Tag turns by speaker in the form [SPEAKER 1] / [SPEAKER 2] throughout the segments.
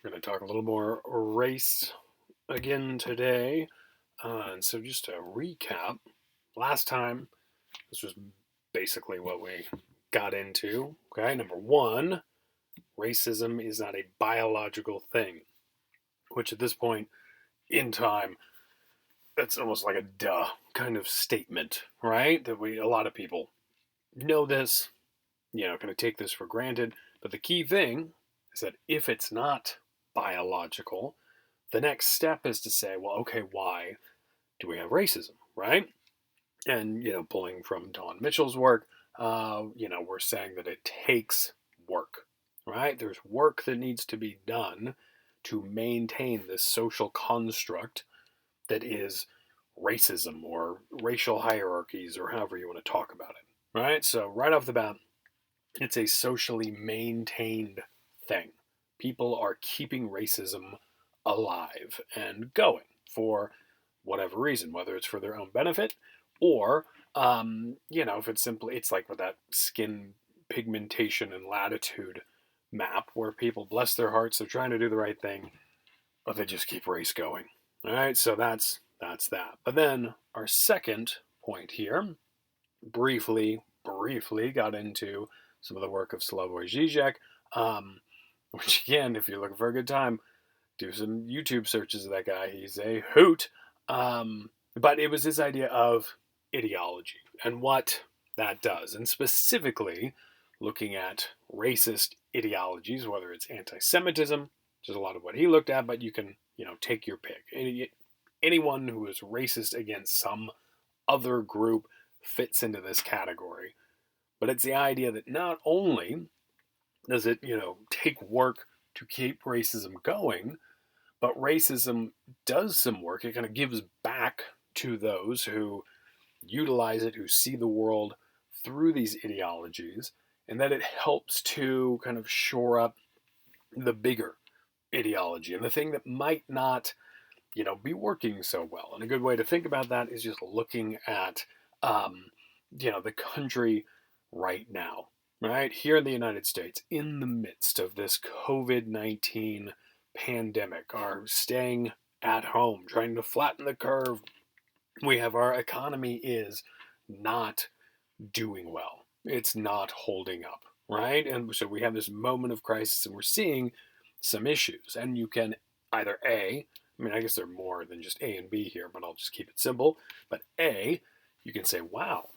[SPEAKER 1] We're going to talk a little more race again today. And so, just to recap, last time, this was basically what we got into. Okay, number one, racism is not a biological thing, which at this point in time, that's almost like a duh kind of statement, right? That a lot of people know this, kind of take this for granted. But the key thing is that if it's not biological, the next step is to say, well, okay, why do we have racism, right? And, pulling from Don Mitchell's work, we're saying that it takes work, right? There's work that needs to be done to maintain this social construct that is racism or racial hierarchies or however you want to talk about it, right? So, right off the bat, it's a socially maintained thing. People are keeping racism alive and going for whatever reason, whether it's for their own benefit or, if it's simply, it's like with that skin pigmentation and latitude map where people bless their hearts, they're trying to do the right thing, but they just keep race going. All right, so that's that. But then our second point here, briefly got into some of the work of Slavoj Žižek, which again, if you're looking for a good time, do some YouTube searches of that guy. He's a hoot. But it was this idea of ideology and what that does, and specifically looking at racist ideologies, whether it's anti-Semitism, which is a lot of what he looked at, but you can, take your pick. Anyone who is racist against some other group fits into this category. But it's the idea that not only does it, take work to keep racism going, but racism does some work. It kind of gives back to those who utilize it, who see the world through these ideologies, and that it helps to kind of shore up the bigger ideology and the thing that might not, be working so well. And a good way to think about that is just looking at, the country right now, right? Here in the United States, in the midst of this COVID-19 pandemic, are staying at home, trying to flatten the curve. We have our economy is not doing well. It's not holding up, right? And so we have this moment of crisis and we're seeing some issues. And you can either I guess there are more than just A and B here, but I'll just keep it simple. But A, you can say, wow,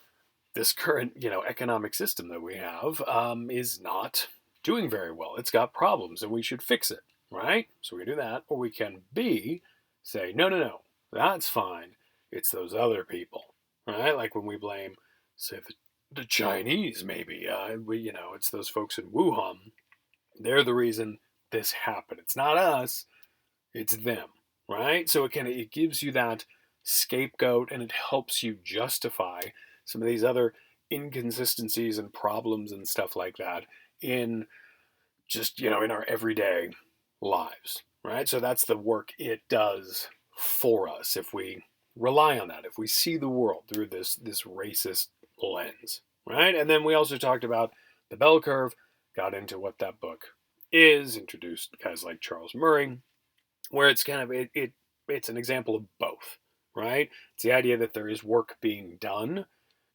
[SPEAKER 1] this current, economic system that we have is not doing very well. It's got problems and we should fix it, right? So we do that. Or we can B, say, no, that's fine. It's those other people, right? Like when we blame, say, the Chinese, maybe. It's those folks in Wuhan. They're the reason this happened. It's not us, it's them, right? So it gives you that scapegoat and it helps you justify some of these other inconsistencies and problems and stuff like that in just, in our everyday lives, right? So that's the work it does for us if we rely on that, if we see the world through this racist lens, right? And then we also talked about the bell curve, got into what that book is, introduced guys like Charles Murray, where it's kind of it's an example of both, right? It's the idea that there is work being done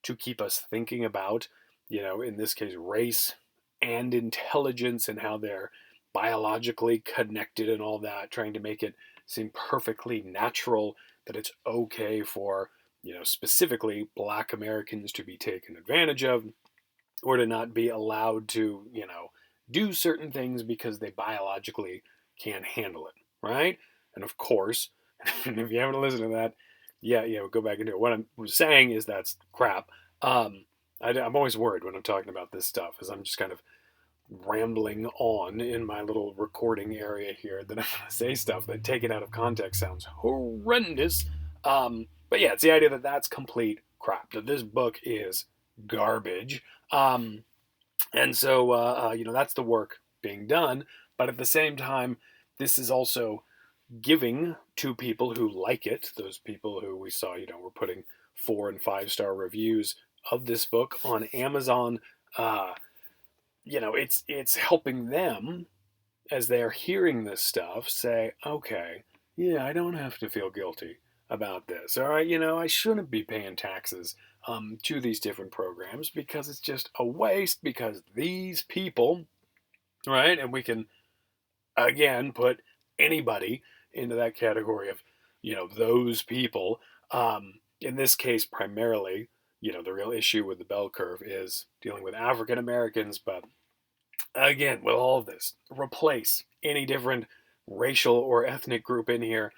[SPEAKER 1] to keep us thinking about, in this case, race and intelligence and how they're biologically connected and all that, trying to make it seem perfectly natural that it's okay for, specifically Black Americans to be taken advantage of or to not be allowed to, do certain things because they biologically can't handle it, right? And of course, if you haven't listened to that, yeah, go back into it. What I'm saying is that's crap. I'm always worried when I'm talking about this stuff, as I'm just kind of rambling on in my little recording area here that I'm going to say stuff that taken out of context sounds horrendous. But yeah, it's the idea that that's complete crap, that this book is garbage. And so, that's the work being done. But at the same time, this is also giving to people who like it, those people who we saw, were putting 4 and 5 star reviews of this book on Amazon. It's helping them as they're hearing this stuff, say, okay, yeah, I don't have to feel guilty about this. All right, I shouldn't be paying taxes to these different programs because it's just a waste because these people, right? And we can, again, put anybody into that category of, those people. In this case, primarily, the real issue with the bell curve is dealing with African Americans, but again, with all of this, replace any different racial or ethnic group in here,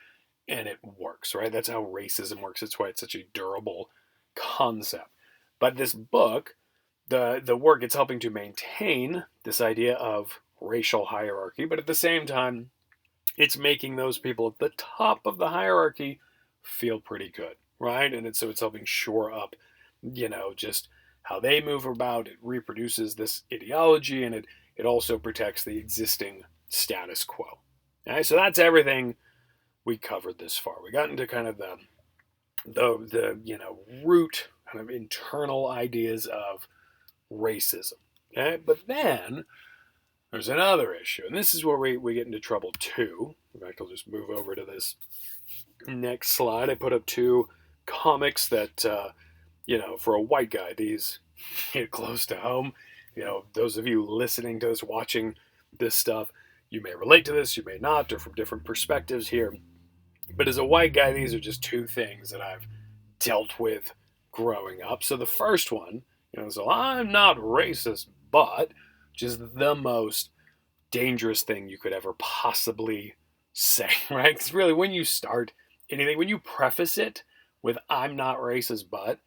[SPEAKER 1] and it works, right? That's how racism works. That's why it's such a durable concept. But this book, the work, it's helping to maintain this idea of racial hierarchy, but at the same time, it's making those people at the top of the hierarchy feel pretty good, right? And so it's helping shore up, just how they move about. It reproduces this ideology, and it also protects the existing status quo. All right, so that's everything we covered this far. We got into kind of the root kind of internal ideas of racism. Okay, but then there's another issue, and this is where we get into trouble too. In fact, I'll just move over to this next slide. I put up two comics that, for a white guy, these hit close to home. Those of you listening to this, watching this stuff, you may relate to this, you may not. They're from different perspectives here. But as a white guy, these are just two things that I've dealt with growing up. So the first one, so I'm not racist, but just the most dangerous thing you could ever possibly say, right? Because really, when you start anything, when you preface it with "I'm not racist, but,"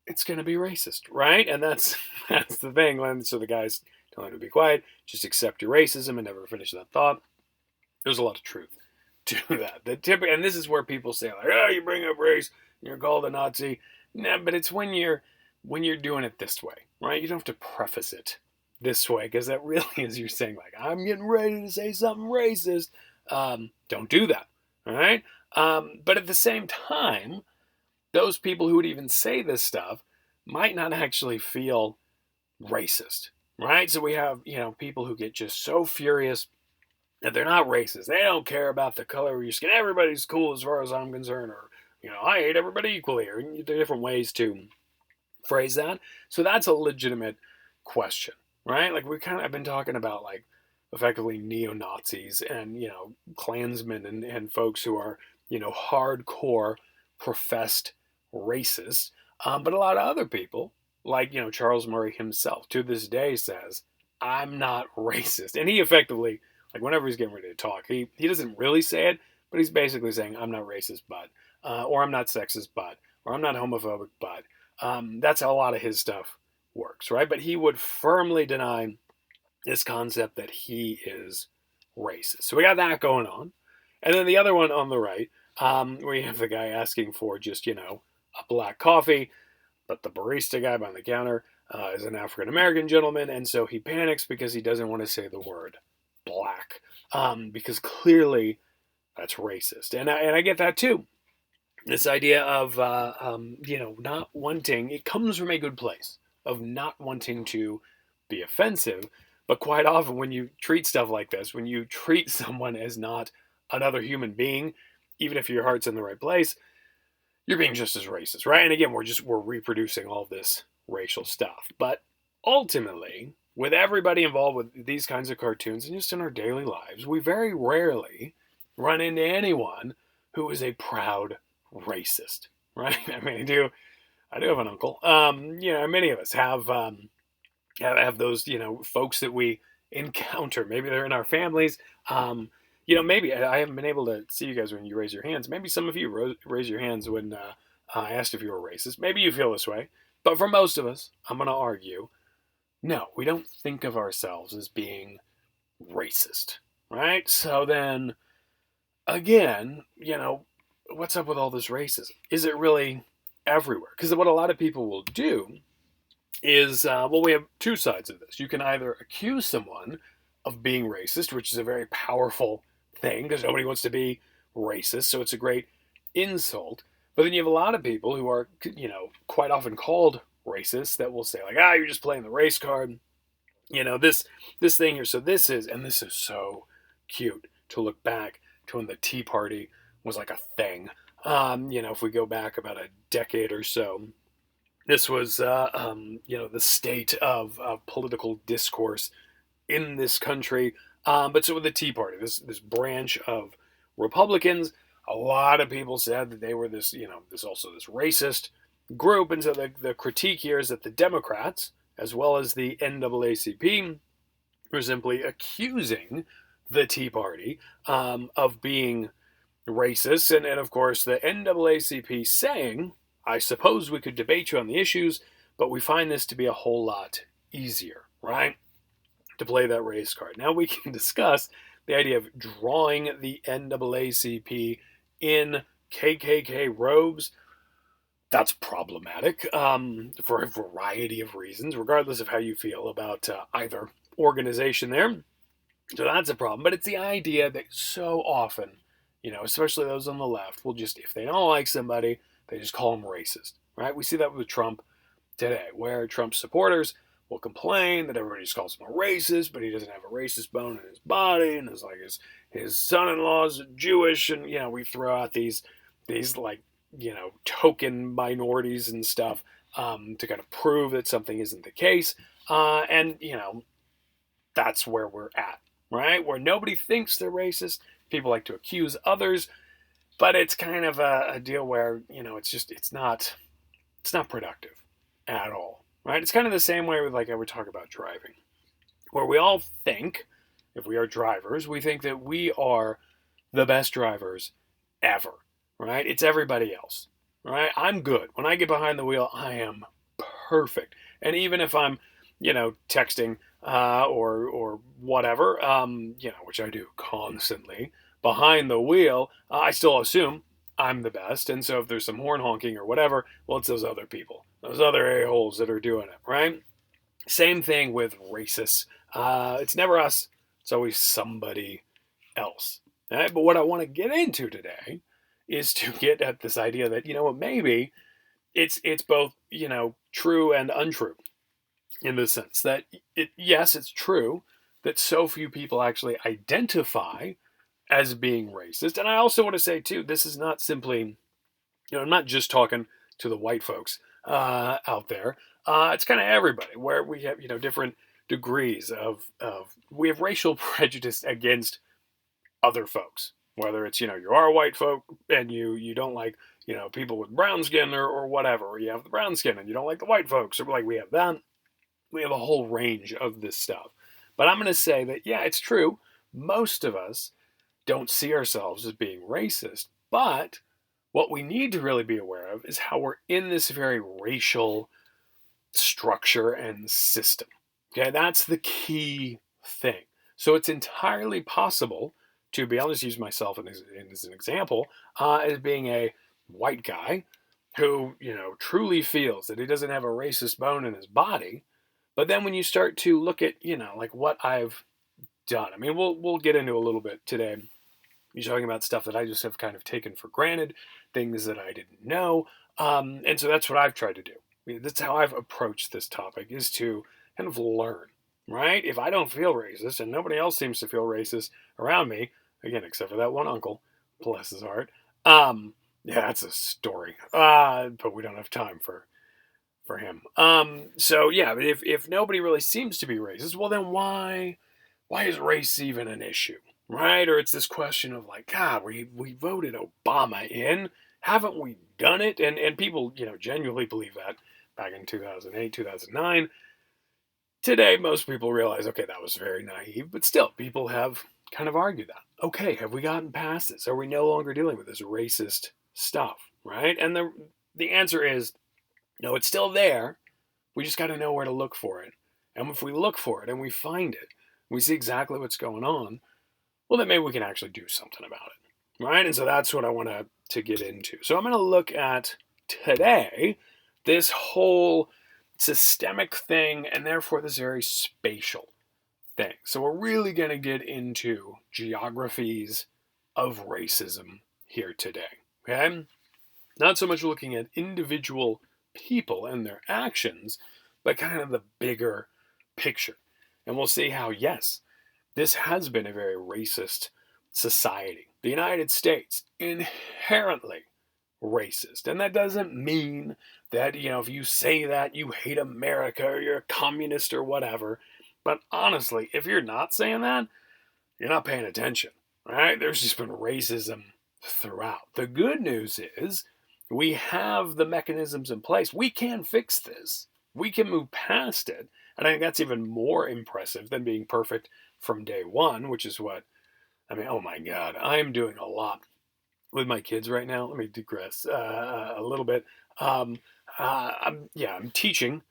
[SPEAKER 1] it's going to be racist, right? And that's the thing. So the guys telling him to be quiet, just accept your racism and never finish that thought. There's a lot of truth to that. And this is where people say like, "Oh, you bring up race, you're called a Nazi." Nah, but it's when you're doing it this way, right? You don't have to preface it this way because that really is you're saying like, "I'm getting ready to say something racist." Don't do that, all right? But at the same time, those people who would even say this stuff might not actually feel racist, right? So we have, people who get just so furious that they're not racist. They don't care about the color of your skin. Everybody's cool as far as I'm concerned, or, I hate everybody equally, or there are different ways to phrase that. So that's a legitimate question, right? Like I've been talking about like effectively neo-Nazis and, Klansmen and folks who are, hardcore professed racists. But a lot of other people, like, Charles Murray himself, to this day says, I'm not racist. And he effectively, like whenever he's getting ready to talk, he doesn't really say it, but he's basically saying, I'm not racist, but, or I'm not sexist, but, or I'm not homophobic, but. That's how a lot of his stuff works, right? But he would firmly deny this concept that he is racist. So we got that going on. And then the other one on the right, where you have the guy asking for just, a black coffee, but the barista guy behind the counter is an African American gentleman, and so he panics because he doesn't want to say the word black, because clearly that's racist. And I get that too. This idea of, not wanting, it comes from a good place of not wanting to be offensive. But quite often when you treat stuff like this, when you treat someone as not another human being, even if your heart's in the right place, you're being just as racist, right? And again, we're reproducing all this racial stuff. But ultimately, with everybody involved with these kinds of cartoons and just in our daily lives, we very rarely run into anyone who is a proud racist, right? I mean, I do have an uncle. Many of us have those, folks that we encounter. Maybe they're in our families. Maybe I haven't been able to see you guys when you raise your hands. Maybe some of you raise your hands when I asked if you were racist. Maybe you feel this way. But for most of us, I'm going to argue, no, we don't think of ourselves as being racist, right? So then, again, what's up with all this racism? Is it really everywhere? Because what a lot of people will do is, we have two sides of this. You can either accuse someone of being racist, which is a very powerful thing because nobody wants to be racist, so it's a great insult. But then you have a lot of people who are, quite often called racist that will say like, you're just playing the race card. This thing here. So this is so cute to look back to when the Tea Party was like a thing. If we go back about a decade or so, this was, the state of political discourse in this country. But so with the Tea Party, this branch of Republicans, a lot of people said that they were this racist group, and so the critique here is that the Democrats, as well as the NAACP, were simply accusing the Tea Party of being racist, and of course the NAACP saying, I suppose we could debate you on the issues, but we find this to be a whole lot easier, right? To play that race card. Now we can discuss the idea of drawing the NAACP in KKK robes. That's problematic for a variety of reasons, regardless of how you feel about either organization there. So that's a problem. But it's the idea that so often, especially those on the left, will just, if they don't like somebody, they just call them racist, right? We see that with Trump today, where Trump supporters will complain that everybody just calls him a racist, but he doesn't have a racist bone in his body, and it's like his son-in-law's Jewish, and we throw out these like token minorities and stuff to kind of prove that something isn't the case, and that's where we're at, right? Where nobody thinks they're racist. People like to accuse others, but it's kind of a deal where it's not productive at all. Right? It's kind of the same way with like I would talk about driving, where we all think, if we are drivers, we think that we are the best drivers ever, right? It's everybody else, right? I'm good. When I get behind the wheel, I am perfect. And even if I'm, texting or whatever, which I do constantly behind the wheel, I still assume I'm the best. And so if there's some horn honking or whatever, well, it's those other people, those other a-holes that are doing it, right? Same thing with racists. It's never us. It's always somebody else. Right? But what I want to get into today is to get at this idea that, maybe it's both, true and untrue, in the sense that, yes, it's true that so few people actually identify as being racist. And I also want to say, too, this is not simply, I'm not just talking to the white folks out there. It's kind of everybody, where we have, different degrees of we have racial prejudice against other folks, whether it's, you are a white folk and you don't like, people with brown skin or whatever, or you have the brown skin and you don't like the white folks, or like we have that. We have a whole range of this stuff. But I'm going to say that, yeah, it's true. Most of us don't see ourselves as being racist, but what we need to really be aware of is how we're in this very racial structure and system. Okay, that's the key thing. So it's entirely possible to be, I'll just use myself as an example, as being a white guy who, truly feels that he doesn't have a racist bone in his body. But then when you start to look at, like what I've done, I mean, we'll get into a little bit today. You're talking about stuff that I just have kind of taken for granted, things that I didn't know. And so that's what I've tried to do. I mean, that's how I've approached this topic, is to kind of learn, right? If I don't feel racist and nobody else seems to feel racist around me, again, except for that one uncle, bless his heart. Yeah, that's a story. But we don't have time for him. So yeah, but if nobody really seems to be racist, well then why is race even an issue? Right? Or it's this question of like, God, we voted Obama in. Haven't we done it? And people, genuinely believe that back in 2008, 2009. Today, most people realize, okay, that was very naive, but still, people have kind of argued that. Okay, have we gotten past this? Are we no longer dealing with this racist stuff? Right? And the answer is, no, it's still there. We just got to know where to look for it. And if we look for it and we find it, we see exactly what's going on, well, then maybe we can actually do something about it. Right? And so that's what I want to get into. So I'm going to look at today this whole systemic thing, and therefore this very spatial thing. So we're really going to get into geographies of racism here today. Okay? Not so much looking at individual people and their actions, but kind of the bigger picture. And we'll see how, yes, this has been a very racist society. The United States, inherently racist. And that doesn't mean that, if you say that, you hate America or you're a communist or whatever. But honestly, if you're not saying that, you're not paying attention, right? There's just been racism throughout. The good news is we have the mechanisms in place. We can fix this. We can move past it. And I think that's even more impressive than being perfect from day one, which is what, oh my God, I'm doing a lot with my kids right now. Let me digress a little bit. I'm teaching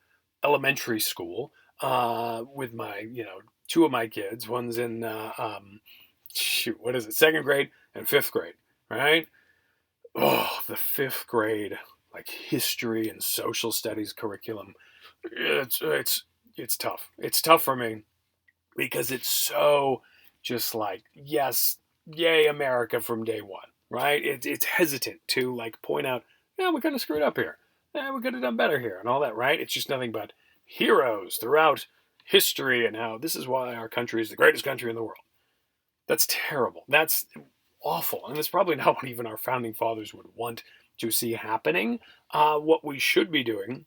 [SPEAKER 1] elementary school with my, two of my kids. One's in what is it, second grade and fifth grade, right? Oh, the fifth grade, like history and social studies curriculum. It's tough. It's tough for me because it's so just like, yes, yay America from day one, right? It's hesitant to like point out, yeah, we kind of screwed up here. Yeah, we could have done better here and all that, right? It's just nothing but heroes throughout history and how this is why our country is the greatest country in the world. That's terrible. That's awful. And it's probably not what even our founding fathers would want to see happening. What we should be doing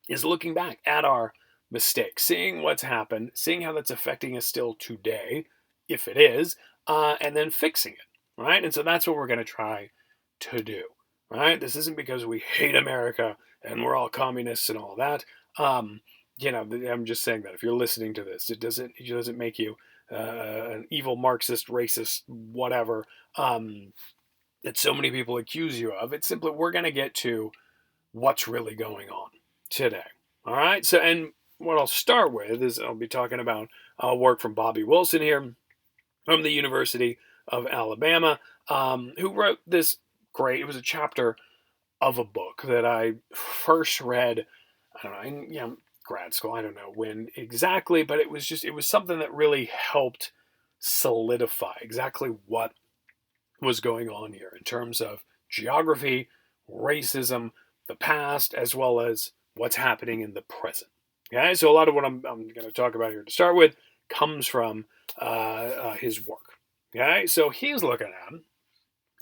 [SPEAKER 1] is looking back at our mistakes, seeing what's happened, seeing how that's affecting us still today, if it is, and then fixing it, right? And so that's what we're going to try to do, right? This isn't because we hate America and we're all communists and all that. I'm just saying that if you're listening to this, it doesn't make you an evil Marxist, racist, whatever that so many people accuse you of. It's simply we're going to get to what's really going on today. All right. So, and what I'll start with is I'll be talking about work from Bobby Wilson here from the University of Alabama, who wrote this great. It was a chapter of a book that I first read. I don't know, in grad school. I don't know when exactly, but it was something that really helped solidify exactly what was going on here in terms of geography, racism, the past, as well as what's happening in the present. Okay, so a lot of what I'm going to talk about here to start with comes from his work. Okay, so he's looking at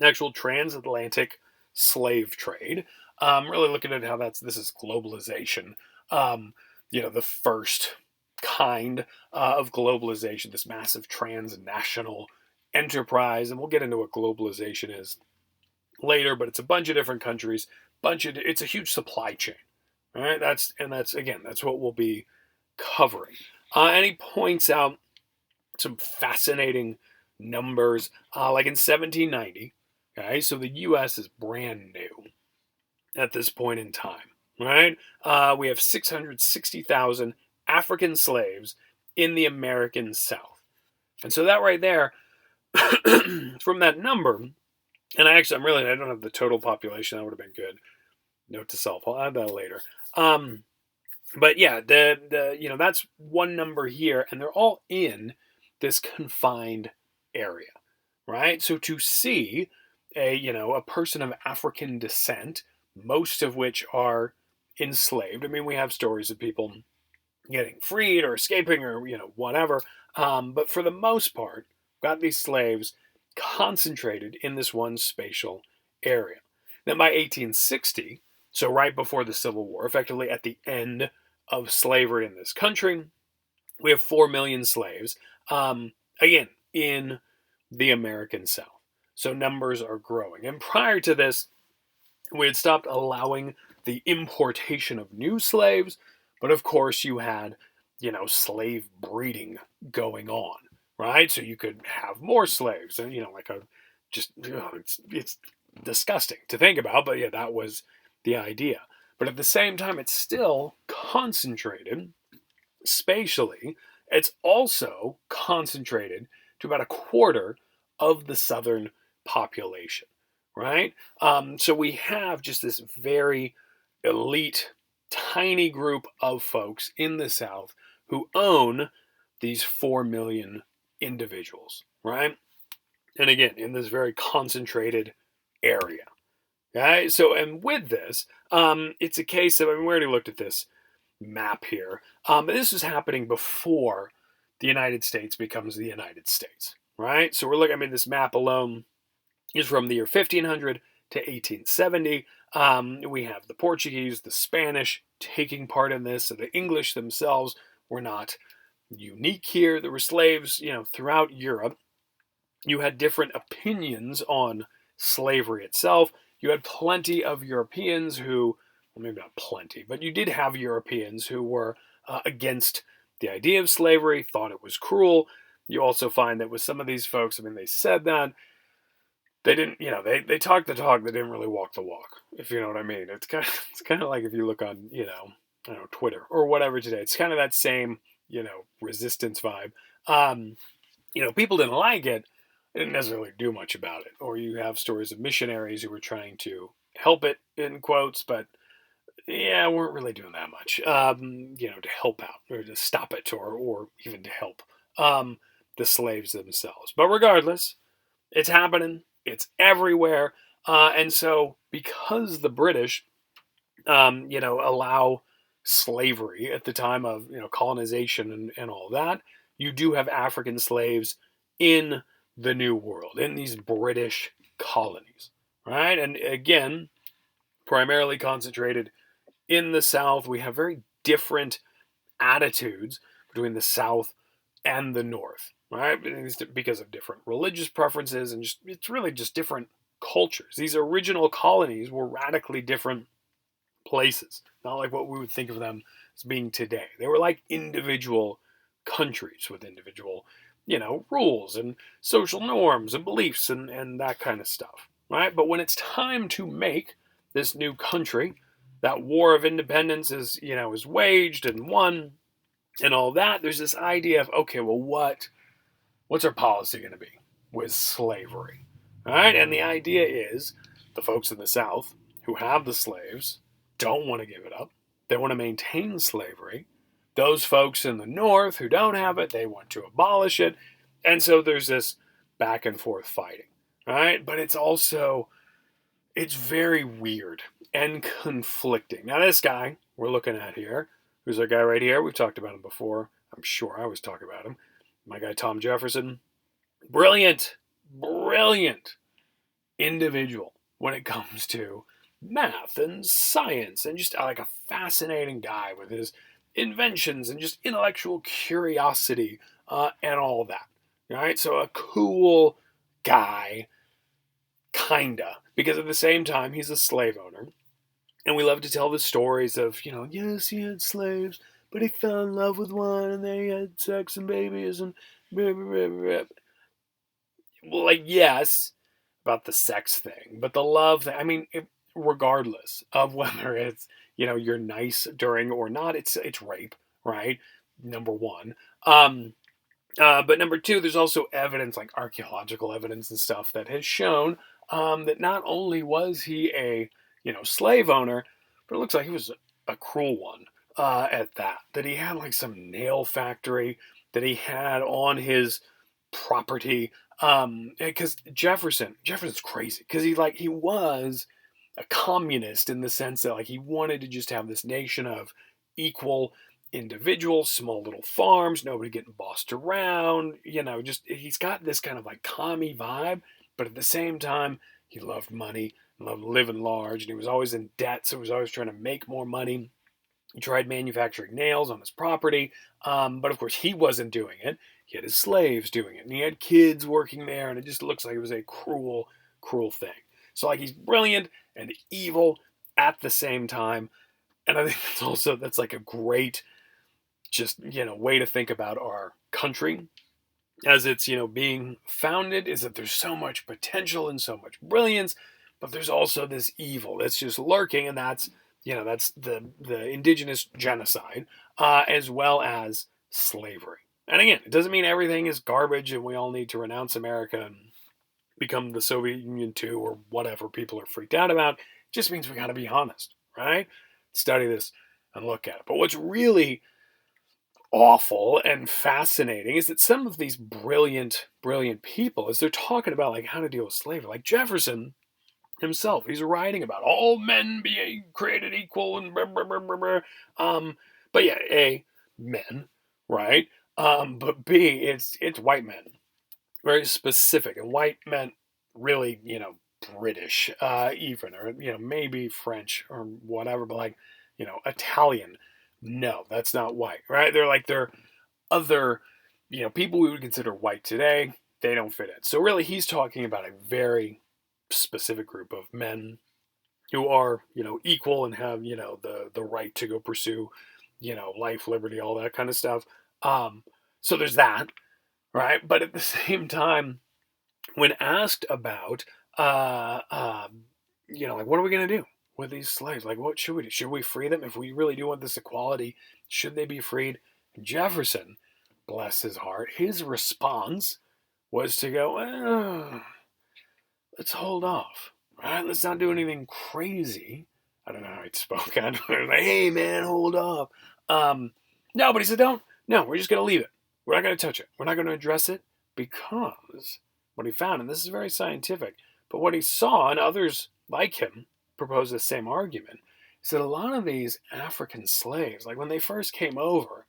[SPEAKER 1] actual transatlantic slave trade, really looking at how this is globalization. The first kind of globalization, this massive transnational enterprise, and we'll get into what globalization is later, but it's a bunch of different countries, it's a huge supply chain. All right, that's what we'll be covering. And he points out some fascinating numbers, like in 1790. Okay, so the U.S. is brand new at this point in time. Right, we have 660,000 African slaves in the American South, and so that right there, from that number, and I don't have the total population. That would have been good. Note to self. I'll add that later. But yeah, that's one number here, and they're all in this confined area, right? So to see a person of African descent, most of which are enslaved. I mean, we have stories of people getting freed or escaping or whatever, but for the most part, got these slaves concentrated in this one spatial area. Then by 1860, so right before the Civil War, effectively at the end of slavery in this country, we have 4 million slaves, again, in the American South. So numbers are growing. And prior to this, we had stopped allowing the importation of new slaves, but of course you had, slave breeding going on, right? So you could have more slaves, and it's disgusting to think about, but yeah, that was the idea. But at the same time, it's still concentrated spatially. It's also concentrated to about a quarter of the southern population, right? So we have just this very elite, tiny group of folks in the South who own these 4 million individuals, right? And again, in this very concentrated area. Okay, so and with this, it's a case of, we already looked at this map here, but this was happening before the United States becomes the United States, right? So we're looking, I mean, this map alone is from the year 1500 to 1870. We have the Portuguese, the Spanish taking part in this, so the English themselves were not unique here. There were slaves, throughout Europe. You had different opinions on slavery itself. You had plenty of Europeans who, well, maybe not plenty, but you did have Europeans who were against the idea of slavery, thought it was cruel. You also find that with some of these folks, I mean, they said that they didn't, they talked the talk, they didn't really walk the walk, if you know what I mean. It's kind of like if you look on, I don't know, Twitter or whatever today. It's kind of that same, resistance vibe. People didn't like it. They didn't necessarily do much about it. Or you have stories of missionaries who were trying to help it, in quotes, but yeah, weren't really doing that much, to help out or to stop it or even to help the slaves themselves. But regardless, it's happening. It's everywhere. And so because the British, allow slavery at the time of, colonization and all that, you do have African slaves in the New World, in these British colonies, right? And again, primarily concentrated in the South. We have very different attitudes between the South and the North, right? Because of different religious preferences and it's really just different cultures. These original colonies were radically different places, not like what we would think of them as being today. They were like individual countries with individual, rules and social norms and beliefs and that kind of stuff, right? But when it's time to make this new country, that war of independence is waged and won and all that. There's this idea of, okay, well, what's our policy going to be with slavery, all right? And the idea is the folks in the South who have the slaves don't want to give it up. They want to maintain slavery. Those folks in the North who don't have it, they want to abolish it. And so there's this back and forth fighting, right? But it's very weird and conflicting. Now, this guy we're looking at here, who's our guy right here, we've talked about him before. I'm sure I always talk about him. My guy, Tom Jefferson. Brilliant individual when it comes to math and science, and just like a fascinating guy with his inventions and just intellectual curiosity and all that. Right? So a cool guy, kinda, because at the same time he's a slave owner, and we love to tell the stories of yes, he had slaves, but he fell in love with one, and they had sex and babies and blah, blah, blah, blah. Well, like, yes, about the sex thing, but the love thing, I mean, regardless of whether it's, you're nice during or not, it's rape, right? Number one. But number two, there's also evidence, like archaeological evidence and stuff, that has shown that not only was he a, slave owner, but it looks like he was a cruel one at that. That he had like some nail factory that he had on his property. Because Jefferson's crazy because he was a communist in the sense that like he wanted to just have this nation of equal individuals, small little farms, nobody getting bossed around, just he's got this kind of like commie vibe, but at the same time, he loved money, loved living large, and he was always in debt, so he was always trying to make more money. He tried manufacturing nails on his property, but of course he wasn't doing it. He had his slaves doing it, and he had kids working there, and it just looks like it was a cruel, cruel thing. So like he's brilliant and evil at the same time, and I think that's like a great just way to think about our country as it's being founded, is that there's so much potential and so much brilliance, but there's also this evil that's just lurking, and that's that's the indigenous genocide as well as slavery. And again, it doesn't mean everything is garbage and we all need to renounce America and become the Soviet Union too, or whatever people are freaked out about. It just means we got to be honest, right? Study this and look at it. But what's really awful and fascinating is that some of these brilliant people, as they're talking about like how to deal with slavery, like Jefferson himself, he's writing about all men being created equal and blah, blah, blah, blah, blah. But yeah, men, right? But B, it's white men, very specific, and white meant really, British, even, or maybe French or whatever, but like, Italian. No, that's not white, right? They're other, people we would consider white today. They don't fit in. So really, he's talking about a very specific group of men who are, equal and have, the right to go pursue, life, liberty, all that kind of stuff. So there's that, right? But at the same time, when asked about, uh, um, like, what are we going to do with these slaves? Like, what should we do? Should we free them? If we really do want this equality, should they be freed? Jefferson, bless his heart, his response was to go, let's hold off, right? Let's not do anything crazy. I don't know how he spoke. I don't know, like, hey, man, hold off. Um, no, but he said, don't. No, we're just going to leave it. We're not going to touch it. We're not going to address it because what he found, and this is very scientific, but what he saw, and others like him propose the same argument, is that a lot of these African slaves, like when they first came over,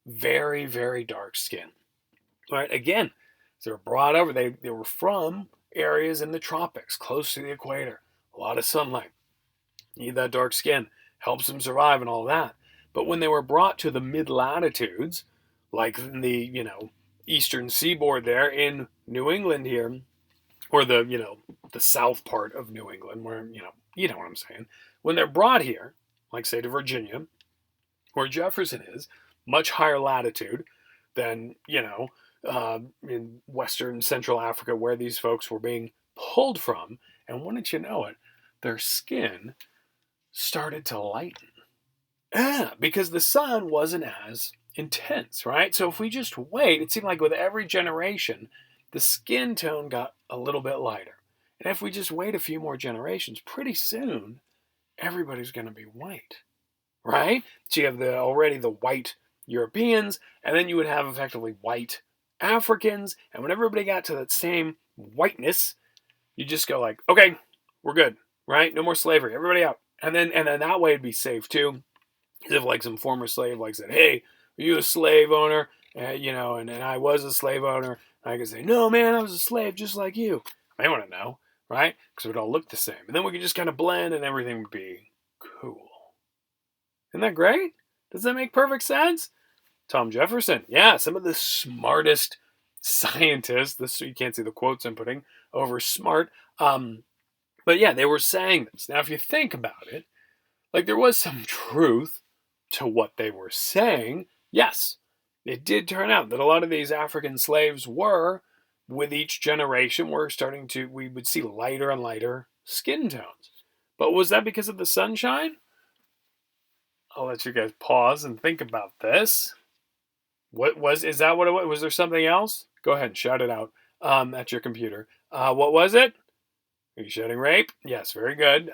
[SPEAKER 1] very, very dark skin. Right? Again, they were brought over. They were from areas in the tropics, close to the equator. A lot of sunlight. Need that dark skin. Helps them survive and all that. But when they were brought to the mid latitudes, like in the, eastern seaboard there in New England here, or the, the south part of New England, where, you know what I'm saying. When they're brought here, like say to Virginia, where Jefferson is, much higher latitude than, in Western Central Africa, where these folks were being pulled from. And wouldn't you know it, their skin started to lighten. Yeah, because the sun wasn't as intense, right? So if we just wait, it seemed like with every generation, the skin tone got a little bit lighter. And if we just wait a few more generations, pretty soon everybody's going to be white, right? So you have already the white Europeans, and then you would have effectively white Africans. And when everybody got to that same whiteness, you just go like, okay, we're good, right? No more slavery, everybody out. And then that way it'd be safe too. If like some former slave like said, hey, are you a slave owner? And I was a slave owner. I could say, no, man, I was a slave just like you. I want to know, right? Because we'd all look the same. And then we could just kind of blend and everything would be cool. Isn't that great? Does that make perfect sense? Tom Jefferson, yeah, some of the smartest scientists. This you can't see the quotes I'm putting over smart. But yeah, they were saying this. Now, if you think about it, like there was some truth to what they were saying. Yes, it did turn out that a lot of these African slaves were, with each generation, we would see lighter and lighter skin tones. But was that because of the sunshine? I'll let you guys pause and think about this. Is that what it was? Was there something else? Go ahead and shout it out at your computer. What was it? Are you shouting rape? Yes, very good.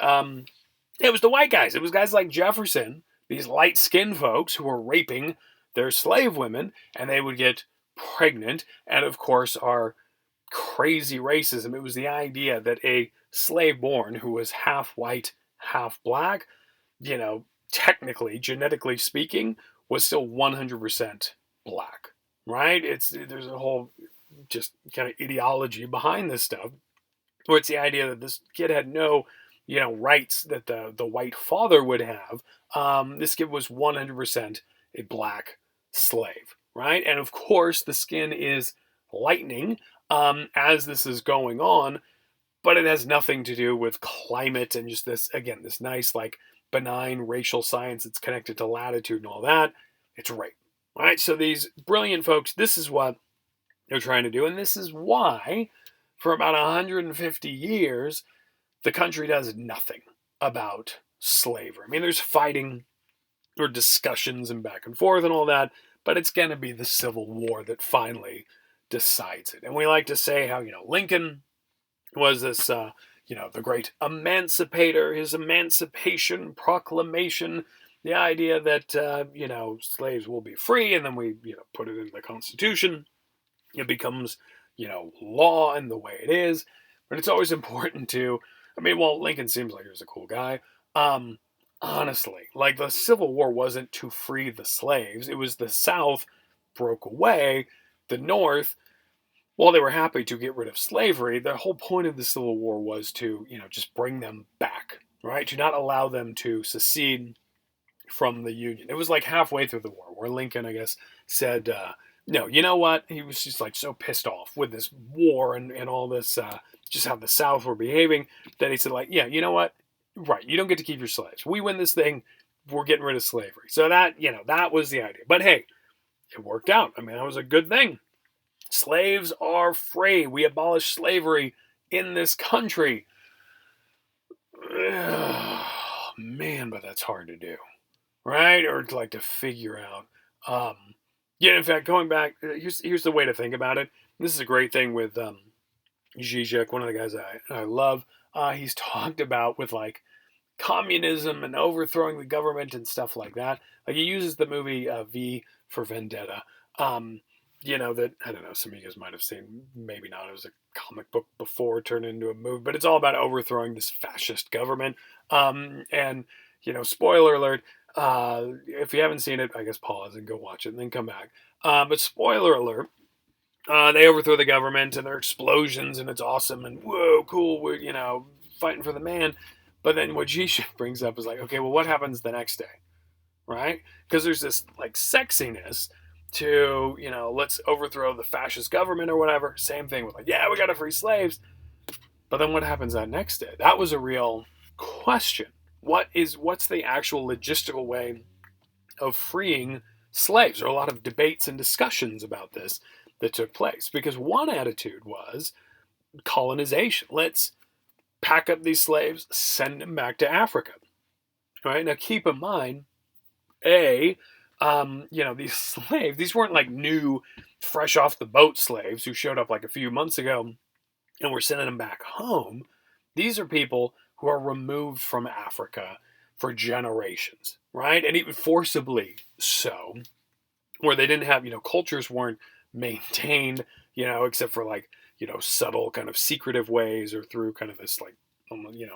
[SPEAKER 1] It was the white guys. It was guys like Jefferson, these light-skinned folks who were raping their slave women, and they would get pregnant. And of course, our crazy racism. It was the idea that a slave born who was half white, half black, technically, genetically speaking, was still 100% black, right? There's a whole just kind of ideology behind this stuff, where it's the idea that this kid had no, rights that the white father would have. This kid was 100% a black slave, right? And of course, the skin is lightening as this is going on, but it has nothing to do with climate and just this nice, like, benign racial science that's connected to latitude and all that. It's rape, right? So these brilliant folks, this is what they're trying to do, and this is why, for about 150 years, the country does nothing about slavery. I mean, there's fighting or discussions and back and forth and all that, but it's going to be the Civil War that finally decides it. And we like to say how, Lincoln was this, the great emancipator, his Emancipation Proclamation, the idea that, slaves will be free, and then we, put it in the Constitution. It becomes, law and the way it is. But it's always important to, Lincoln seems like he was a cool guy. Honestly, like the Civil War wasn't to free the slaves. It was the South broke away, the North, while they were happy to get rid of slavery, the whole point of the Civil War was to, just bring them back, right? To not allow them to secede from the Union. It was like halfway through the war where Lincoln, I guess, said, no, you know what? He was just like so pissed off with this war and all this, just how the South were behaving, that he said, like, yeah, you know what? Right, you don't get to keep your slaves. We win this thing, we're getting rid of slavery. So that, that was the idea. But hey, it worked out. I mean, that was a good thing. Slaves are free. We abolished slavery in this country. Man, but that's hard to do, right? Or like to figure out. Yeah, in fact, going back, here's the way to think about it. This is a great thing with GEOG, one of the guys I love. He's talked about with like communism and overthrowing the government and stuff like that. Like he uses the movie V for Vendetta. That I don't know, some of you guys might have seen, maybe not. It was a comic book before it turned into a movie, but it's all about overthrowing this fascist government. And spoiler alert. If you haven't seen it, I guess pause and go watch it and then come back. But spoiler alert. They overthrow the government and there are explosions and it's awesome and whoa, cool. We're, fighting for the man. But then what G brings up is like, okay, well, what happens the next day? Right? Because there's this like sexiness to, let's overthrow the fascist government or whatever. Same thing with like, yeah, we got to free slaves. But then what happens that next day? That was a real question. What's the actual logistical way of freeing slaves? There are a lot of debates and discussions about this that took place because one attitude was colonization. Let's pack up these slaves, send them back to Africa. All right. Now keep in mind, these slaves, these weren't like new, fresh off the boat slaves who showed up like a few months ago and we're sending them back home. These are people who are removed from Africa for generations, right? And even forcibly so, where they didn't have, cultures weren't maintained, except for like, subtle kind of secretive ways or through kind of this like,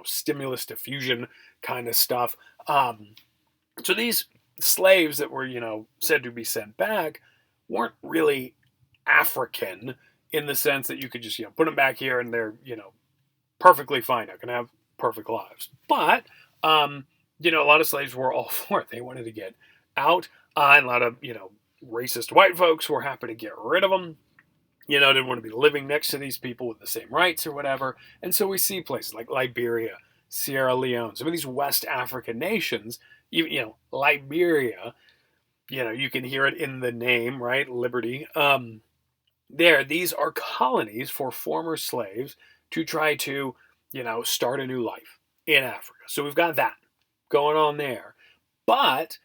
[SPEAKER 1] stimulus diffusion kind of stuff. So these slaves that were, said to be sent back weren't really African in the sense that you could just, put them back here and they're, perfectly fine. They're going to have perfect lives. But, a lot of slaves were all for it. They wanted to get out. And a lot of, racist white folks were happy to get rid of them. Didn't want to be living next to these people with the same rights or whatever. And so we see places like Liberia, Sierra Leone, some of these West African nations, even, Liberia, you can hear it in the name, right? Liberty. These are colonies for former slaves to try to, start a new life in Africa. So we've got that going on there. But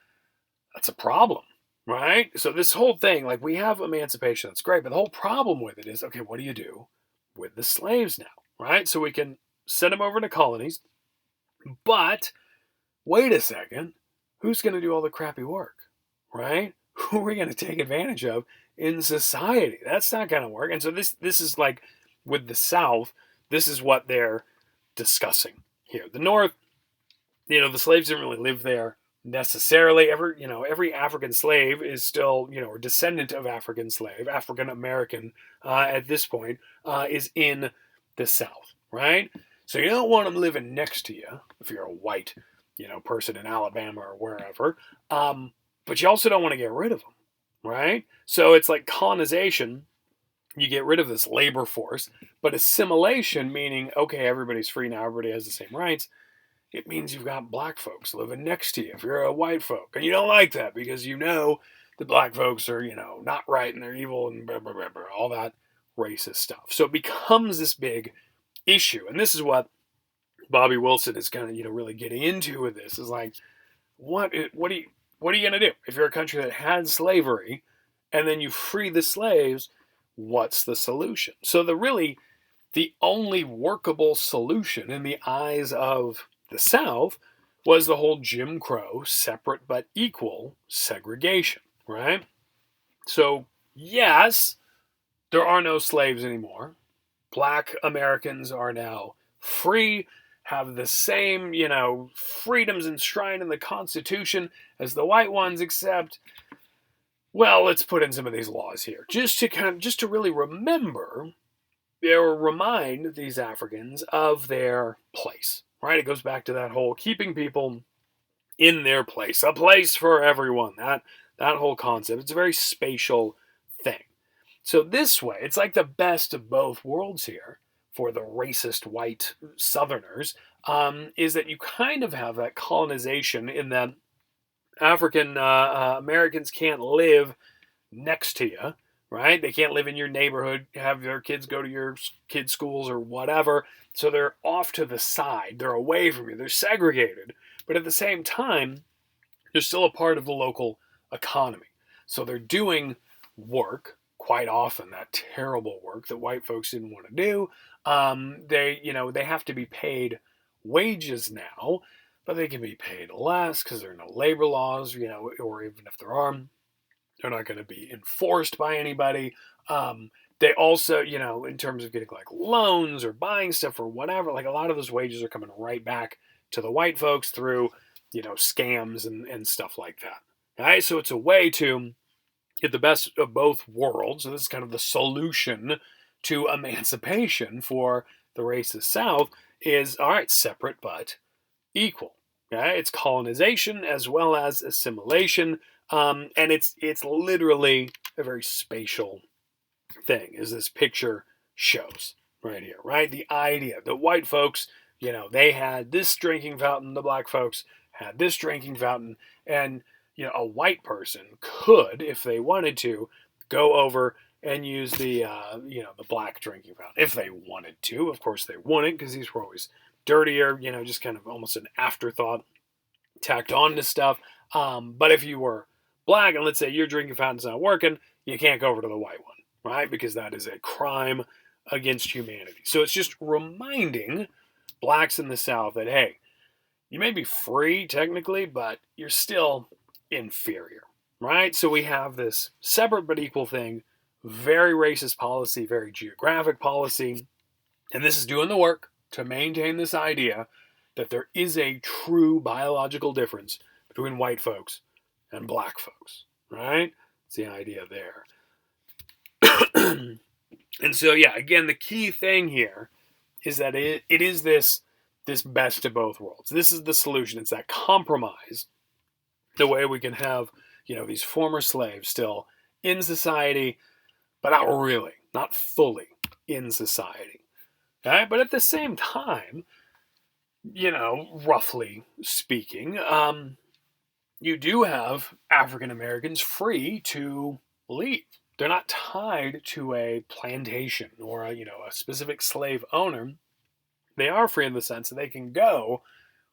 [SPEAKER 1] that's a problem, right? So this whole thing, like we have emancipation, that's great, but the whole problem with it is, okay, what do you do with the slaves now, right? So we can send them over to colonies, but wait a second, who's going to do all the crappy work, right? Who are we going to take advantage of in society? That's not going to work. And so this is like with the South, this is what they're discussing here. The North, the slaves didn't really live there necessarily. Every African slave is still, a descendant of African slave, African American at this point, is in the South, right? So you don't want them living next to you if you're a white, person in Alabama or wherever. But you also don't want to get rid of them, right? So it's like colonization. You get rid of this labor force, but assimilation, meaning, okay, everybody's free now, everybody has the same rights. It means you've got black folks living next to you if you're a white folk. And you don't like that because the black folks are, not right and they're evil and blah, blah, blah, blah, all that racist stuff. So it becomes this big issue. And this is what Bobby Wilson is kind of, really getting into with this is like, what are you going to do? If you're a country that had slavery and then you free the slaves, what's the solution? So the only workable solution in the eyes of the South was the whole Jim Crow, separate but equal segregation, right? So, yes, there are no slaves anymore. Black Americans are now free, have the same, freedoms enshrined in the Constitution as the white ones, except Well, let's put in some of these laws here, just to really remember or remind these Africans of their place. Right? It goes back to that whole keeping people in their place, a place for everyone. That whole concept. It's a very spatial thing. So this way, it's like the best of both worlds here for the racist white Southerners. Is that you kind of have that colonization in that African Americans can't live next to you, right? They can't live in your neighborhood, have their kids go to your kids' schools or whatever. So they're off to the side. They're away from you. They're segregated. But at the same time, they're still a part of the local economy. So they're doing work quite often, that terrible work that white folks didn't want to do. They have to be paid wages now, but they can be paid less because there are no labor laws, or even if there are, they're not going to be enforced by anybody. They also, in terms of getting like loans or buying stuff or whatever, like a lot of those wages are coming right back to the white folks through, scams and stuff like that. All right, so it's a way to get the best of both worlds. So this is kind of the solution to emancipation for the racist South is, all right, separate but equal. Okay? It's colonization as well as assimilation, and it's literally a very spatial thing, as this picture shows right here. Right, the idea that white folks, they had this drinking fountain, the black folks had this drinking fountain, and a white person could, if they wanted to, go over and use the black drinking fountain if they wanted to. Of course, they wouldn't because these were always dirtier. Just kind of almost an afterthought tacked on to stuff. But if you were black and let's say your drinking fountain's not working, you can't go over to the white one, right? Because that is a crime against humanity. So it's just reminding blacks in the South that, hey, you may be free technically, but you're still inferior, right? So we have this separate but equal thing, very racist policy, very geographic policy, and this is doing the work to maintain this idea that there is a true biological difference between white folks and black folks, right? It's the idea there. And so, yeah, again, the key thing here is that it is this best of both worlds. This is the solution. It's that compromise, the way we can have, these former slaves still in society, but not really, not fully in society. Okay? But at the same time, roughly speaking, you do have African Americans free to leave. They're not tied to a plantation or a specific slave owner. They are free in the sense that they can go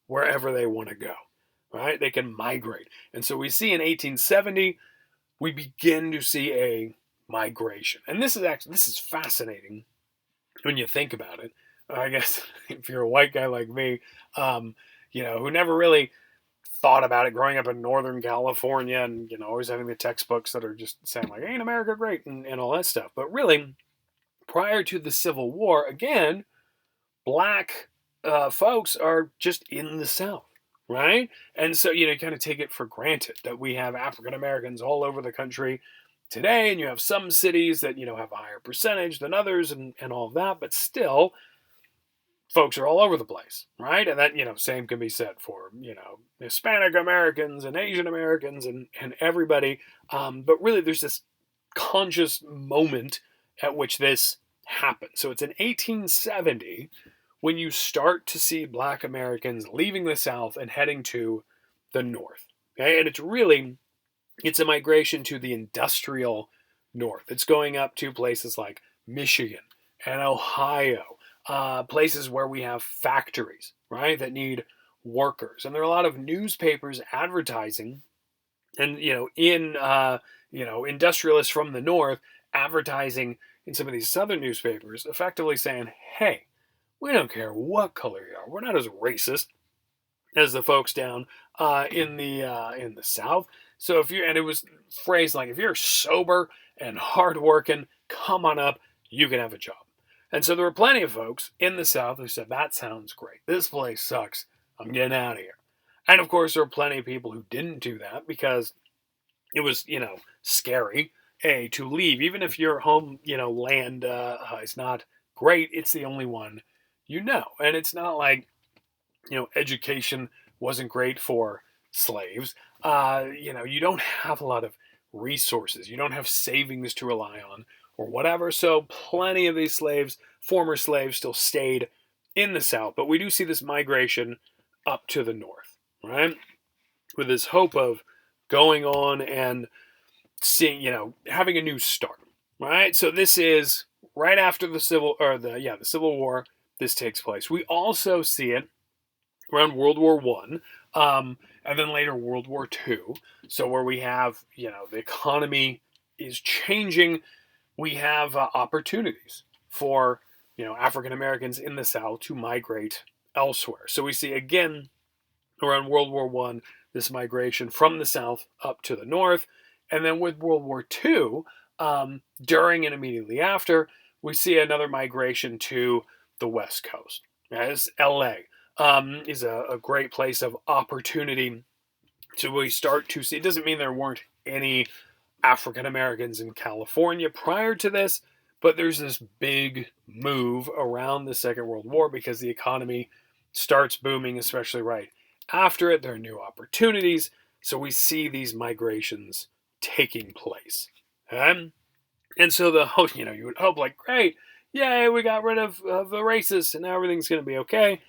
[SPEAKER 1] wherever they want to go, right? They can migrate. And so we see in 1870, we begin to see a migration. And this is fascinating when you think about it. I guess if you're a white guy like me, who never really thought about it growing up in Northern California and, always having the textbooks that are just saying like, ain't America great and all that stuff. But really, prior to the Civil War, again, black folks are just in the South, right? And so, you kind of take it for granted that we have African Americans all over the country today, and you have some cities that, have a higher percentage than others and all of that, but still, folks are all over the place, right? And that, same can be said for, Hispanic Americans and Asian Americans and everybody. But really, there's this conscious moment at which this happened. So it's in 1870 when you start to see black Americans leaving the South and heading to the North. Okay? And it's a migration to the industrial North. It's going up to places like Michigan and Ohio, places where we have factories, right, that need workers. And there are a lot of newspapers advertising and, industrialists from the North advertising in some of these Southern newspapers, effectively saying, hey, we don't care what color you are. We're not as racist as the folks down in the South. So and it was phrased like, if you're sober and hardworking, come on up, you can have a job. And so there were plenty of folks in the South who said, that sounds great. This place sucks. I'm getting out of here. And of course, there were plenty of people who didn't do that because it was, scary, to leave. Even if your home, land is not great, it's the only one you know. And it's not like, education wasn't great for slaves. You don't have a lot of resources. You don't have savings to rely on or whatever. So plenty of these slaves, former slaves, still stayed in the South. But we do see this migration up to the North, right? With this hope of going on and seeing, having a new start, right? So this is right after the Civil War. This takes place. We also see it around World War One, and then later World War Two. So where we have, the economy is changing, we have opportunities for, African Americans in the South to migrate elsewhere. So we see again around World War One this migration from the South up to the North, and then with World War Two, during and immediately after, we see another migration to the West Coast. As LA is a great place of opportunity. So we start to see, it doesn't mean there weren't any African Americans in California prior to this, but there's this big move around the Second World War because the economy starts booming, especially right after it. There are new opportunities. So we see these migrations taking place. And so the hope, you would hope, like, great, yay, we got rid of the racists and now everything's going to be okay.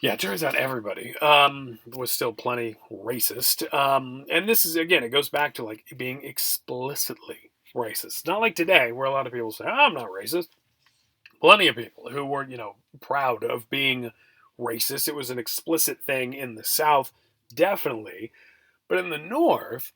[SPEAKER 1] Yeah, it turns out everybody was still plenty racist. And this is, again, it goes back to like being explicitly racist. Not like today where a lot of people say, I'm not racist. Plenty of people who were, proud of being racist. It was an explicit thing in the South, definitely. But in the North,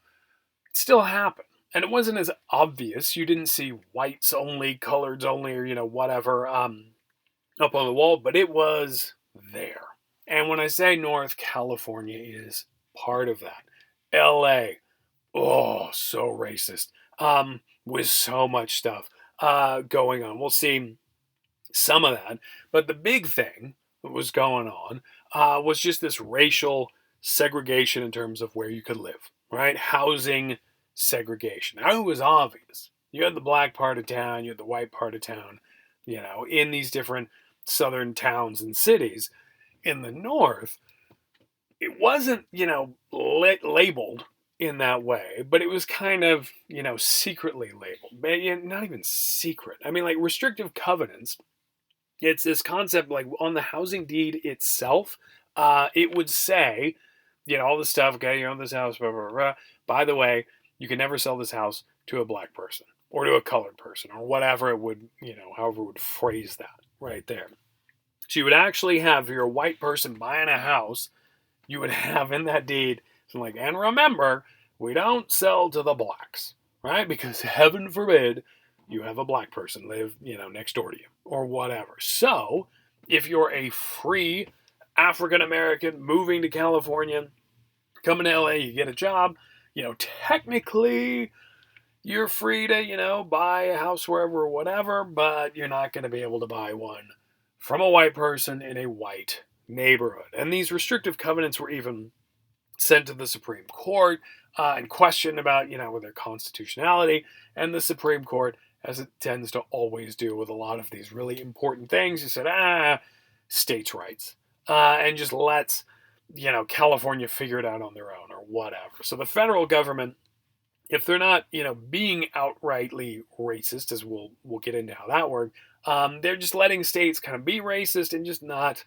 [SPEAKER 1] it still happened. And it wasn't as obvious. You didn't see whites only, coloreds only, or, whatever up on the wall, but it was there. And when I say North, California is part of that. LA, oh, so racist. With so much stuff going on. We'll see some of that. But the big thing that was going on was just this racial segregation in terms of where you could live, right? Housing segregation. Now, it was obvious. You had the black part of town, you had the white part of town, in these different southern towns and cities. In the North, it wasn't, labeled in that way, but it was kind of, secretly labeled. Not even secret. I mean, like restrictive covenants. It's this concept, like on the housing deed itself, it would say, all this stuff, okay, you own this house, blah, blah, blah. By the way, you can never sell this house to a black person or to a colored person or whatever it would, however it would phrase that right there. So you would actually have, if you're a white person buying a house, you would have in that deed something like, and remember, we don't sell to the blacks, right? Because heaven forbid you have a black person live, next door to you or whatever. So if you're a free African American moving to California, coming to LA, you get a job, technically you're free to, buy a house wherever or whatever, but you're not going to be able to buy one from a white person in a white neighborhood. And these restrictive covenants were even sent to the Supreme Court and questioned about, with their constitutionality. And the Supreme Court, as it tends to always do with a lot of these really important things, you said, states' rights. And just lets, California figure it out on their own or whatever. So the federal government, if they're not, being outrightly racist, as we'll get into how that worked, they're just letting states kind of be racist and just not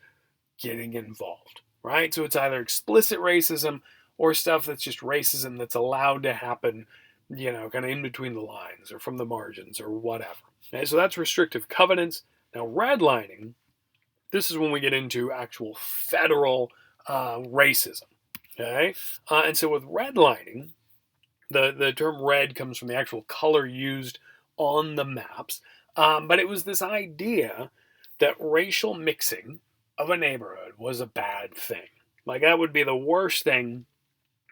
[SPEAKER 1] getting involved, right? So it's either explicit racism or stuff that's just racism that's allowed to happen, kind of in between the lines or from the margins or whatever. Okay, so that's restrictive covenants. Now, redlining, this is when we get into actual federal racism, okay? And so with redlining, the term red comes from the actual color used on the maps, but it was this idea that racial mixing of a neighborhood was a bad thing. Like that would be the worst thing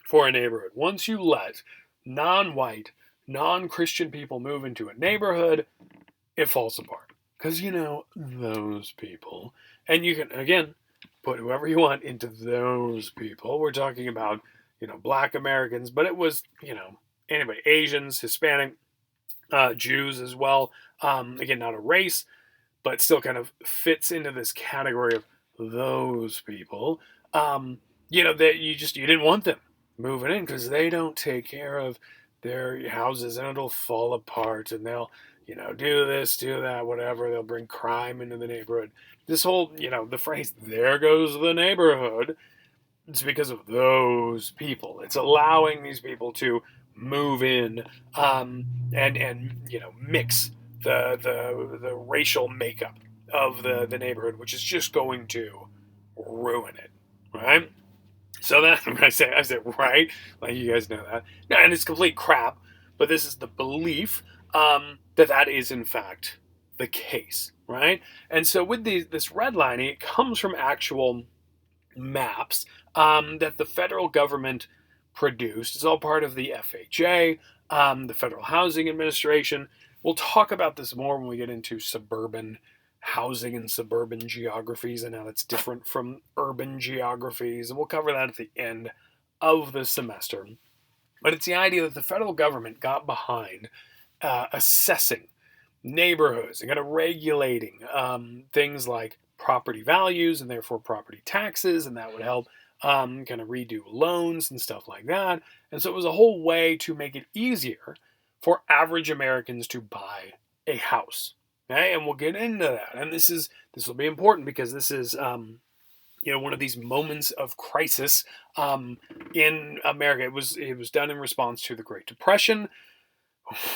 [SPEAKER 1] for a neighborhood. Once you let non-white, non-Christian people move into a neighborhood, it falls apart. Because, those people. And you can, again, put whoever you want into those people. We're talking about, black Americans, but it was, anybody, Asians, Hispanic, Jews as well. Again, not a race, but still kind of fits into this category of those people. That you didn't want them moving in because they don't take care of their houses and it'll fall apart and they'll do this, do that, whatever. They'll bring crime into the neighborhood. This whole, the phrase, there goes the neighborhood, it's because of those people. It's allowing these people to move in, and mix the racial makeup of the neighborhood, which is just going to ruin it, right? So that when I say right, like you guys know that, no, and it's complete crap. But this is the belief, that is in fact the case, right? And so with this redlining, it comes from actual maps, that the federal government produced. It's all part of the FHA, the Federal Housing Administration. We'll talk about this more when we get into suburban housing and suburban geographies and how that's different from urban geographies. And we'll cover that at the end of the semester. But it's the idea that the federal government got behind assessing neighborhoods and kind of regulating things like property values and therefore property taxes, and that would help kind of redo loans and stuff like that. And so it was a whole way to make it easier for average Americans to buy a house. Okay, and we'll get into that. And this will be important because this is one of these moments of crisis in America. It was done in response to the Great Depression,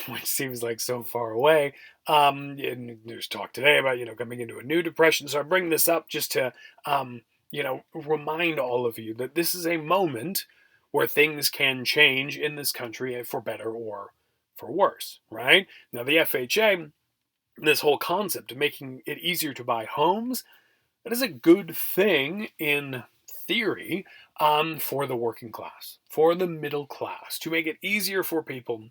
[SPEAKER 1] which seems like so far away. And there's talk today about coming into a new depression. So I bring this up just to remind all of you that this is a moment where things can change in this country for better or for worse, right? Now the FHA, this whole concept of making it easier to buy homes, that is a good thing in theory, for the working class, for the middle class, to make it easier for people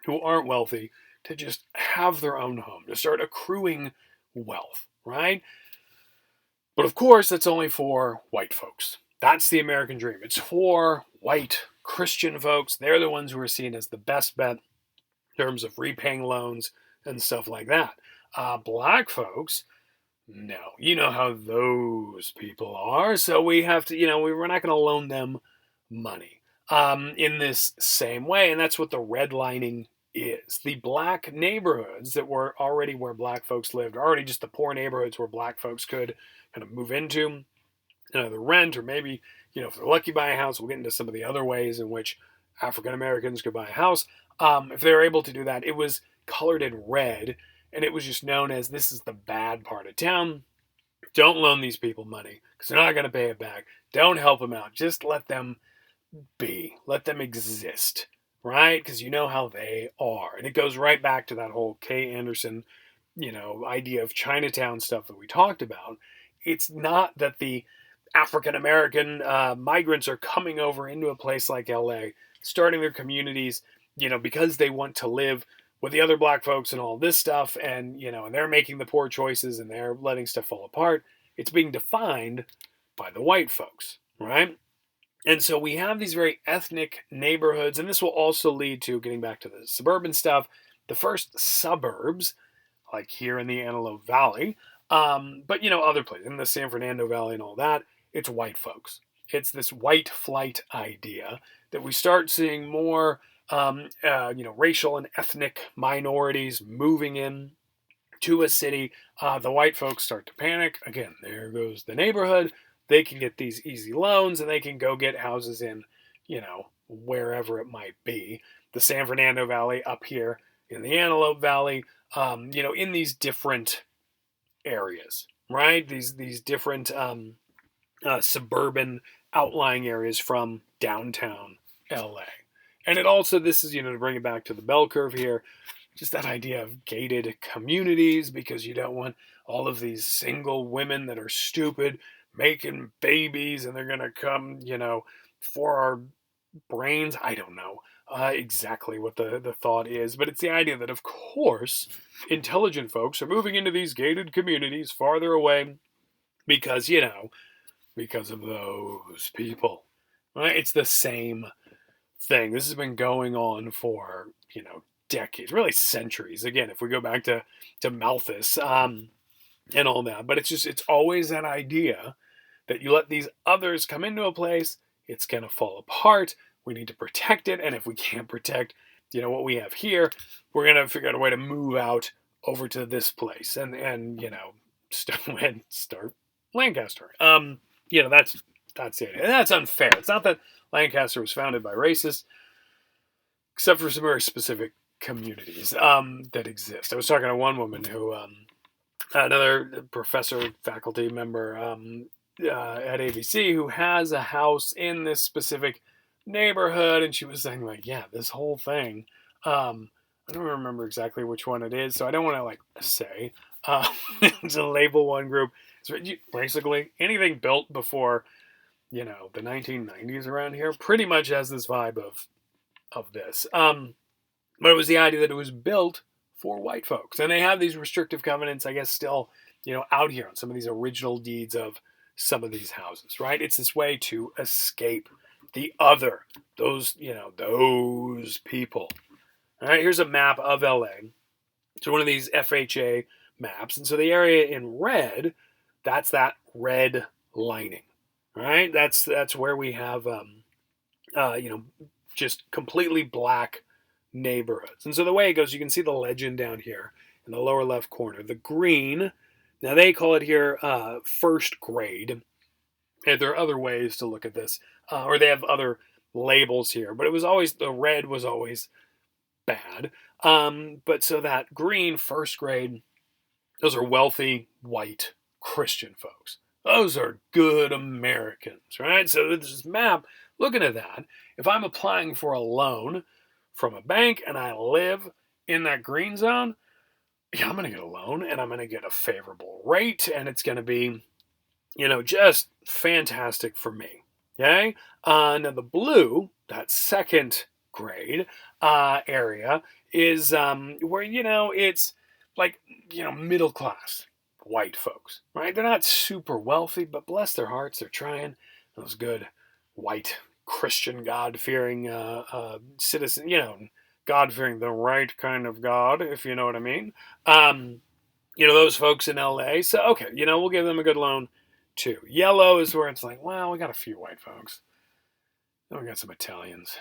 [SPEAKER 1] who aren't wealthy to just have their own home, to start accruing wealth, right? But of course, that's only for white folks. That's the American dream. It's for white Christian folks. They're the ones who are seen as the best bet in terms of repaying loans and stuff like that. Black folks, no. You know how those people are. So we have to, we're not going to loan them money in this same way. And that's what the redlining is. The black neighborhoods that were already where black folks lived, already just the poor neighborhoods where black folks could kind of move into, either rent or maybe, if they're lucky buy a house. We'll get into some of the other ways in which African Americans could buy a house. If they were able to do that, it was colored in red, and it was just known as, this is the bad part of town. Don't loan these people money because they're not going to pay it back. Don't help them out. Just let them be. Let them exist, right? Because you know how they are. And it goes right back to that whole Kay Anderson, idea of Chinatown stuff that we talked about. It's not that the African American migrants are coming over into a place like LA, starting their communities, because they want to live with the other black folks and all this stuff, and and they're making the poor choices and they're letting stuff fall apart. It's being defined by the white folks, right? And so we have these very ethnic neighborhoods, and this will also lead to, getting back to the suburban stuff, the first suburbs, like here in the Antelope Valley, but other places, in the San Fernando Valley and all that, it's white folks. It's this white flight idea that we start seeing more, racial and ethnic minorities moving in to a city. The white folks start to panic. Again, there goes the neighborhood. They can get these easy loans and they can go get houses in, wherever it might be. The San Fernando Valley up here in the Antelope Valley, in these different areas, right? These different suburban outlying areas from downtown LA. And it also, this is, to bring it back to the bell curve here, just that idea of gated communities, because you don't want all of these single women that are stupid making babies and they're going to come, for our brains. I don't know exactly what the thought is, but it's the idea that, of course, intelligent folks are moving into these gated communities farther away because, because of those people, right? It's the same thing. This has been going on for, decades, really centuries. Again, if we go back to Malthus, and all that, but it's always that idea that you let these others come into a place, it's going to fall apart. We need to protect it. And if we can't protect, what we have here, we're going to figure out a way to move out over to this place and start Lancaster. That's it. And that's unfair. It's not that Lancaster was founded by racists, except for some very specific communities that exist. I was talking to one woman who, another professor, faculty member at ABC, who has a house in this specific neighborhood, and she was saying, like, yeah, this whole thing. I don't remember exactly which one it is, so I don't want to say to label one group. So basically, anything built before the 1990s around here pretty much has this vibe of this. But it was the idea that it was built for white folks, and they have these restrictive covenants, I guess, still out here on some of these original deeds of some of these houses, right? It's this way to escape the other, those people. All right, here's a map of LA. It's one of these FHA maps, and so the area in red, that's that red lining, right? That's where we have just completely black neighborhoods. And so the way it goes, you can see the legend down here in the lower left corner. The green, now they call it here first grade. And there are other ways to look at this, or they have other labels here, but the red was always bad. But so that green, first grade, those are wealthy, white, Christian folks. Those are good Americans, right? So this map, looking at that, if I'm applying for a loan from a bank and I live in that green zone, yeah, I'm going to get a loan and I'm going to get a favorable rate, and it's going to be, just fantastic for me. Okay? Now the blue, that second grade area, is where, it's like, middle class white folks, right? They're not super wealthy, but bless their hearts, they're trying. Those good white Christian God-fearing citizen, God-fearing, the right kind of God, if you know what I mean. Those folks in LA. So, okay, we'll give them a good loan too. Yellow is where it's like, well, we got a few white folks. Then we got some Italians,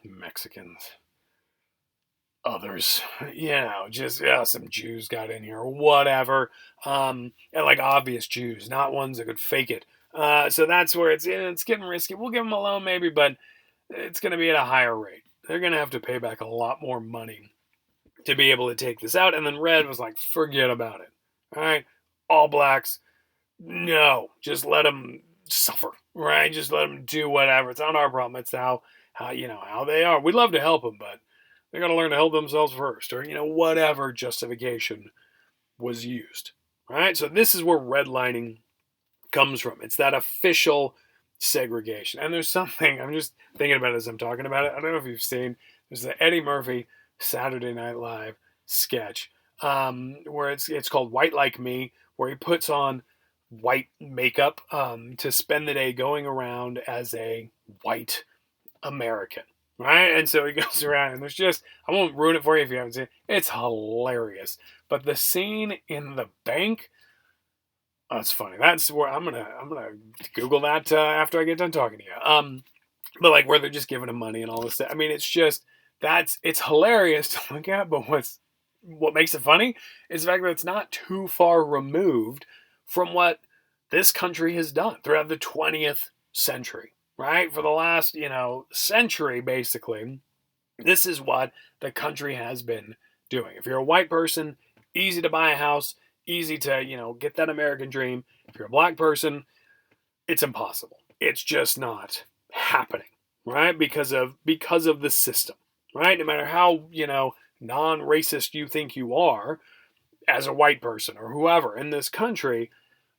[SPEAKER 1] Mexicans, others, some Jews got in here, whatever. And obvious Jews, not ones that could fake it. So that's where it's getting risky. We'll give them a loan maybe, but it's going to be at a higher rate. They're going to have to pay back a lot more money to be able to take this out. And then red was like, forget about it. All right. All blacks, no, just let them suffer, right? Just let them do whatever. It's not our problem. It's how they are. We'd love to help them, but they got to learn to help themselves first, or, whatever justification was used, right? So this is where redlining comes from. It's that official segregation. And there's something, I'm just thinking about it as I'm talking about it. I don't know if you've seen, there's the Eddie Murphy Saturday Night Live sketch where it's called White Like Me, where he puts on white makeup to spend the day going around as a white American, right? And so he goes around, and I won't ruin it for you if you haven't seen it. It's hilarious. But the scene in the bank, that's funny. That's where I'm gonna Google that after I get done talking to you. But where they're just giving him money and all this stuff. I mean, it's hilarious to look at. But what makes it funny is the fact that it's not too far removed from what this country has done throughout the 20th century, right? For the last, century, basically, this is what the country has been doing. If you're a white person, easy to buy a house, easy to, get that American dream. If you're a black person, it's impossible. It's just not happening, right? Because of the system, right? No matter how, non-racist you think you are as a white person or whoever in this country,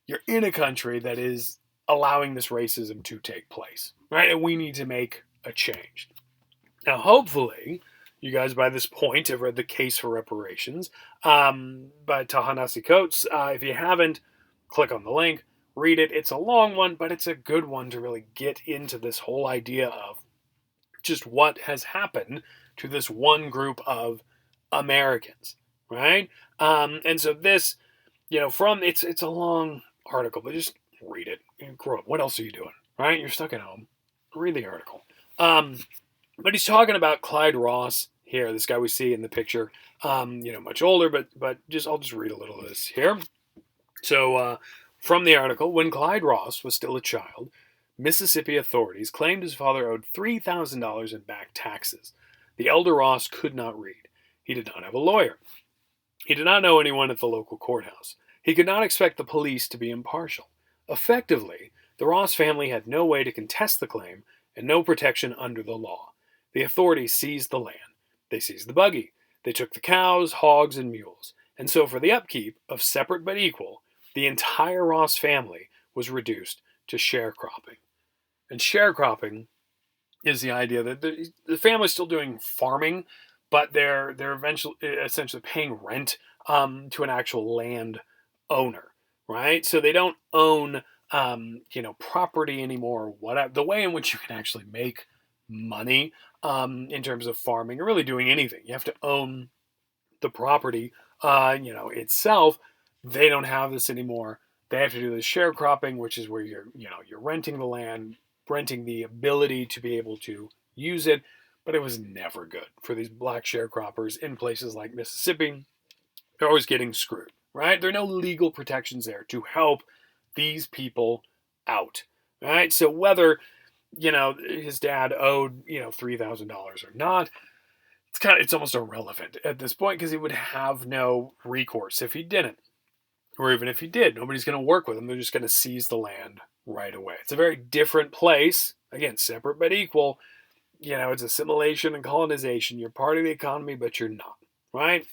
[SPEAKER 1] you're in a country that is allowing this racism to take place, right? And we need to make a change. Now, hopefully, you guys by this point have read The Case for Reparations by Ta-Nehisi Coates. If you haven't, click on the link, read it. It's a long one, but it's a good one to really get into this whole idea of just what has happened to this one group of Americans, right? And so this, from it's a long article, but just read it and grow up. What else are you doing, right? You're stuck at home. Read the article. But he's talking about Clyde Ross here, this guy we see in the picture. Much older, but I'll just read a little of this here. So, from the article, when Clyde Ross was still a child, Mississippi authorities claimed his father owed $3,000 in back taxes. The elder Ross could not read. He did not have a lawyer. He did not know anyone at the local courthouse. He could not expect the police to be impartial. Effectively, the Ross family had no way to contest the claim and no protection under the law. The authorities seized the land. They seized the buggy. They took the cows, hogs, and mules. And so for the upkeep of separate but equal, the entire Ross family was reduced to sharecropping. And sharecropping is the idea that the family's still doing farming, but they're essentially paying rent to an actual land owner, right? So they don't own property anymore. Whatever the way in which you can actually make money in terms of farming or really doing anything, you have to own the property itself. They don't have this anymore. They have to do the sharecropping, which is where you're renting the land, renting the ability to be able to use it. But it was never good for these black sharecroppers in places like Mississippi. They're always getting screwed, right? There are no legal protections there to help these people out, right? So whether his dad owed $3,000 or not, it's almost irrelevant at this point because he would have no recourse if he didn't. Or even if he did, nobody's going to work with him. They're just going to seize the land right away. It's a very different place. Again, separate but equal. It's assimilation and colonization. You're part of the economy, but you're not, right?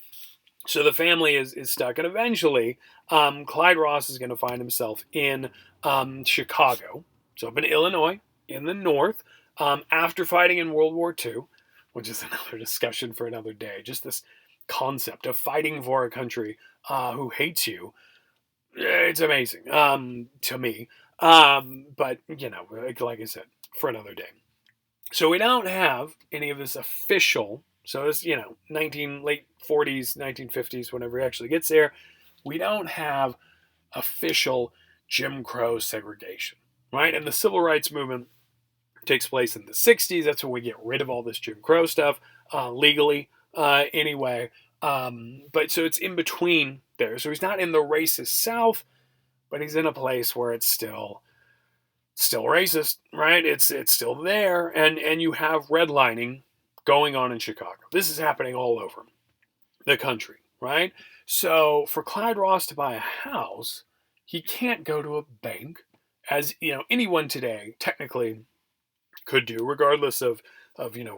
[SPEAKER 1] So the family is stuck. And eventually, Clyde Ross is going to find himself in Chicago. So up in Illinois, in the north, after fighting in World War II, which is another discussion for another day. Just this concept of fighting for a country who hates you. It's amazing to me. But, like I said, for another day. So we don't have any of this official, so it's, late 40s, 1950s, whenever he actually gets there, we don't have official Jim Crow segregation, right? And the civil rights movement takes place in the 60s. That's when we get rid of all this Jim Crow stuff, legally, anyway. But so it's in between there. So he's not in the racist South, but he's in a place where it's still racist, right? It's still there, and you have redlining going on in Chicago. This is happening all over the country, right? So for Clyde Ross to buy a house, he can't go to a bank, as anyone today technically could do, regardless of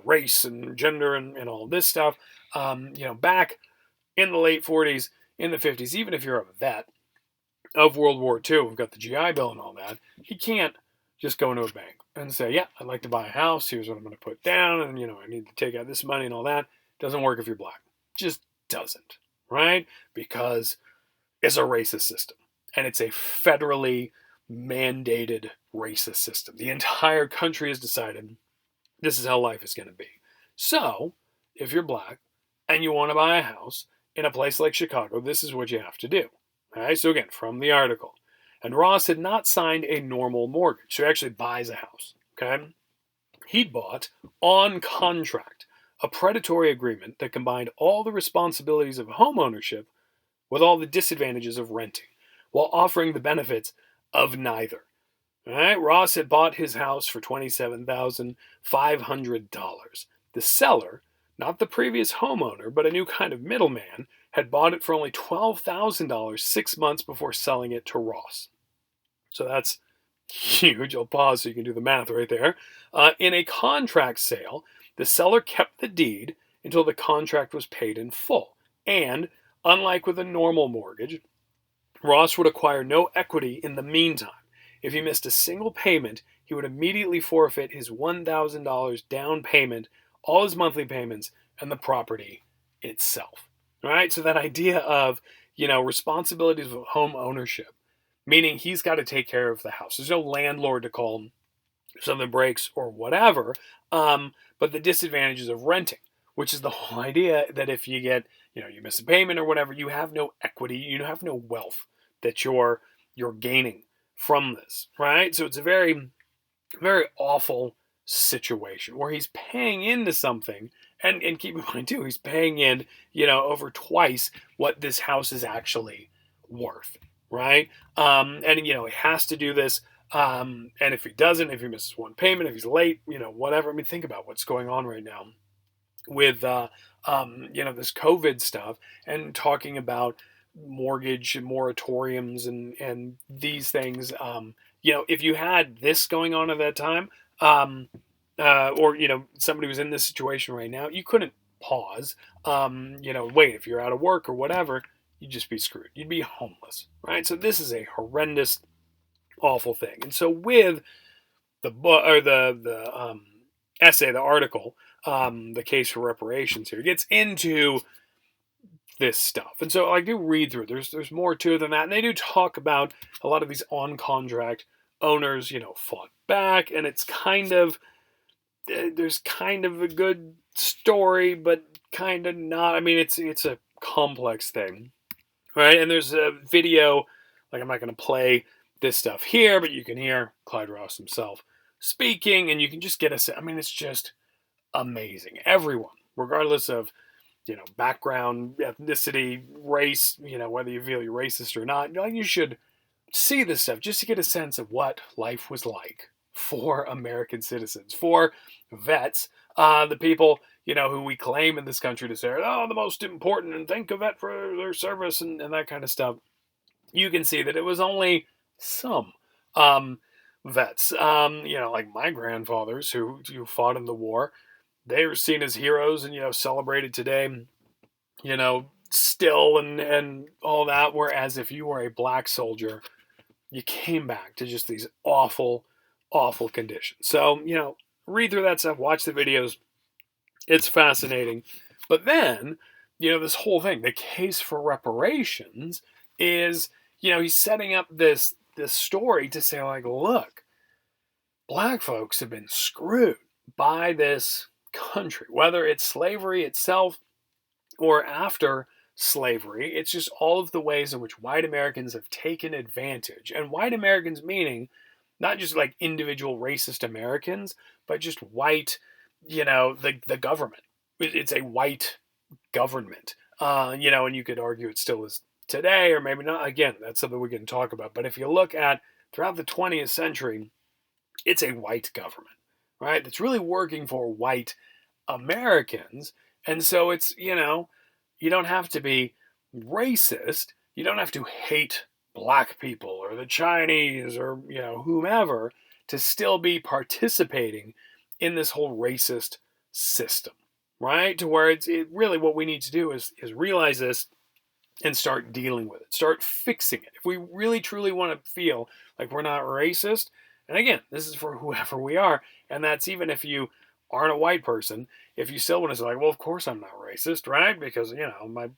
[SPEAKER 1] race and gender and all this stuff. Back in the late 40s, in the 50s, even if you're a vet of World War II, we've got the GI Bill and all that, he can't just go into a bank and say, yeah, I'd like to buy a house. Here's what I'm going to put down. And, I need to take out this money and all that. Doesn't work if you're black. Just doesn't, right? Because it's a racist system. And it's a federally mandated racist system. The entire country has decided this is how life is going to be. So, if you're black and you want to buy a house in a place like Chicago, this is what you have to do. All right, so again, from the article. And Ross had not signed a normal mortgage, so he actually buys a house, okay? He'd bought, on contract, a predatory agreement that combined all the responsibilities of homeownership with all the disadvantages of renting, while offering the benefits of neither. All right, Ross had bought his house for $27,500. The seller, not the previous homeowner, but a new kind of middleman, had bought it for only $12,000 6 months before selling it to Ross. So that's huge. I'll pause so you can do the math right there. In a contract sale, the seller kept the deed until the contract was paid in full. And, unlike with a normal mortgage, Ross would acquire no equity in the meantime. If he missed a single payment, he would immediately forfeit his $1,000 down payment, all his monthly payments, and the property itself. All right, so that idea of, responsibilities of home ownership meaning he's got to take care of the house. There's no landlord to call if something breaks or whatever. But the disadvantages of renting, which is the whole idea that if you get, you miss a payment or whatever, you have no equity, you have no wealth that you're gaining from this, right? So it's a very, very awful situation where he's paying into something, and keep in mind too, he's paying in, over twice what this house is actually worth, right? And he has to do this. And if he doesn't, if he misses one payment, if he's late, whatever. I mean, think about what's going on right now with this COVID stuff, and talking about mortgage moratoriums and these things. If you had this going on at that time, or somebody was in this situation right now, you couldn't pause. Wait, if you're out of work or whatever, you'd just be screwed. You'd be homeless, right? So this is a horrendous, awful thing. And so with the book, or the essay, the article, the case for reparations here gets into this stuff. And so I do read through. There's more to it than that. And they do talk about a lot of these on contract owners, fought back, and it's kind of, there's kind of a good story, but kind of not. I mean, it's a complex thing, right? And there's a video, like I'm not going to play this stuff here, but you can hear Clyde Ross himself speaking, and you can just get a sense. I mean, it's just amazing. Everyone, regardless of background, ethnicity, race, whether you feel you're racist or not, you should see this stuff just to get a sense of what life was like for American citizens, for vets, the people who we claim in this country to say, oh, the most important, and thank a vet for their service, and that kind of stuff. You can see that it was only some vets, like my grandfathers who fought in the war. They were seen as heroes and celebrated today, still, and all that. Whereas if you were a black soldier, you came back to just these awful, awful conditions. So read through that stuff, watch the videos. It's fascinating. But then this whole thing, the case for reparations, is he's setting up this story to say, like, look, black folks have been screwed by this country, whether it's slavery itself or after slavery. It's just all of the ways in which white Americans have taken advantage. And white Americans meaning not just like individual racist Americans, but just white, the government. It's a white government, and you could argue it still is today, or maybe not. Again, that's something we can talk about. But if you look at throughout the 20th century, it's a white government, right? That's really working for white Americans. And so it's, you don't have to be racist. You don't have to hate black people or the Chinese or, whomever to still be participating in this whole racist system, right? To where it's really what we need to do is realize this and start dealing with it, start fixing it. If we really truly want to feel like we're not racist, and again, this is for whoever we are, and that's even if you aren't a white person, if you still want to say, like, well, of course I'm not racist, right? Because, my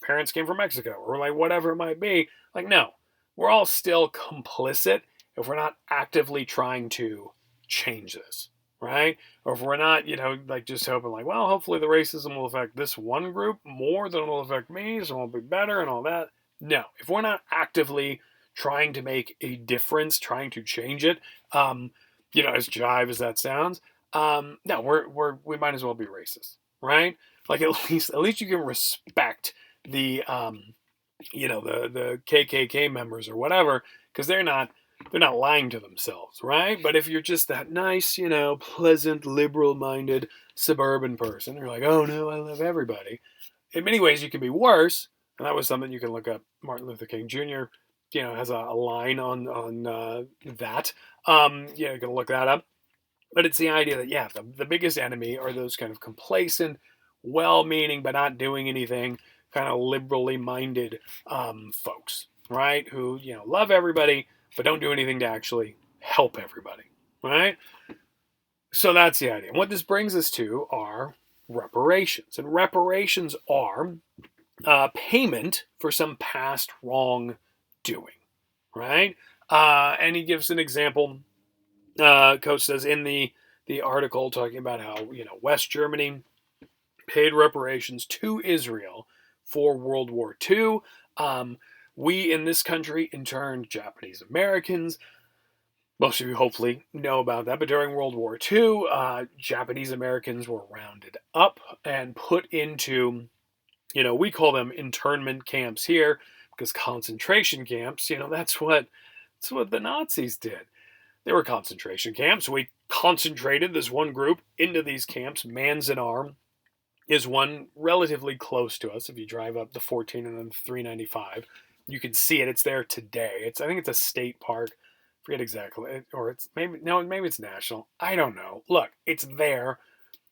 [SPEAKER 1] parents came from Mexico, or like whatever it might be. Like, no, we're all still complicit if we're not actively trying to change this, right? Or if we're not, like just hoping, like, well, hopefully the racism will affect this one group more than it'll affect me, so it'll be better and all that. No, if we're not actively trying to make a difference, trying to change it, as jive as that sounds, no, we might as well be racist, right? Like at least you can respect the the KKK members or whatever, because they're not lying to themselves, right? But if you're just that nice, pleasant, liberal-minded suburban person, you're like, oh no, I love everybody. In many ways, you can be worse, and that was something you can look up. Martin Luther King Jr. Has a line on that. You can look that up. But it's the idea that, the biggest enemy are those kind of complacent, well-meaning, but not doing anything, kind of liberally minded folks, right? Who, love everybody, but don't do anything to actually help everybody, right? So that's the idea. And what this brings us to are reparations. And reparations are payment for some past wrongdoing. right? And he gives an example. Coach says in the article talking about how West Germany paid reparations to Israel for World War II. We in this country interned Japanese Americans. Most of you hopefully know about that, but during World War II, Japanese Americans were rounded up and put into, we call them internment camps here because concentration camps, that's what the Nazis did. They were concentration camps. We concentrated this one group into these camps. Manzanar is one relatively close to us. If you drive up the 14 and then 395, you can see it. It's there today. I think it's a state park. I forget exactly, or maybe it's national. I don't know. Look, it's there.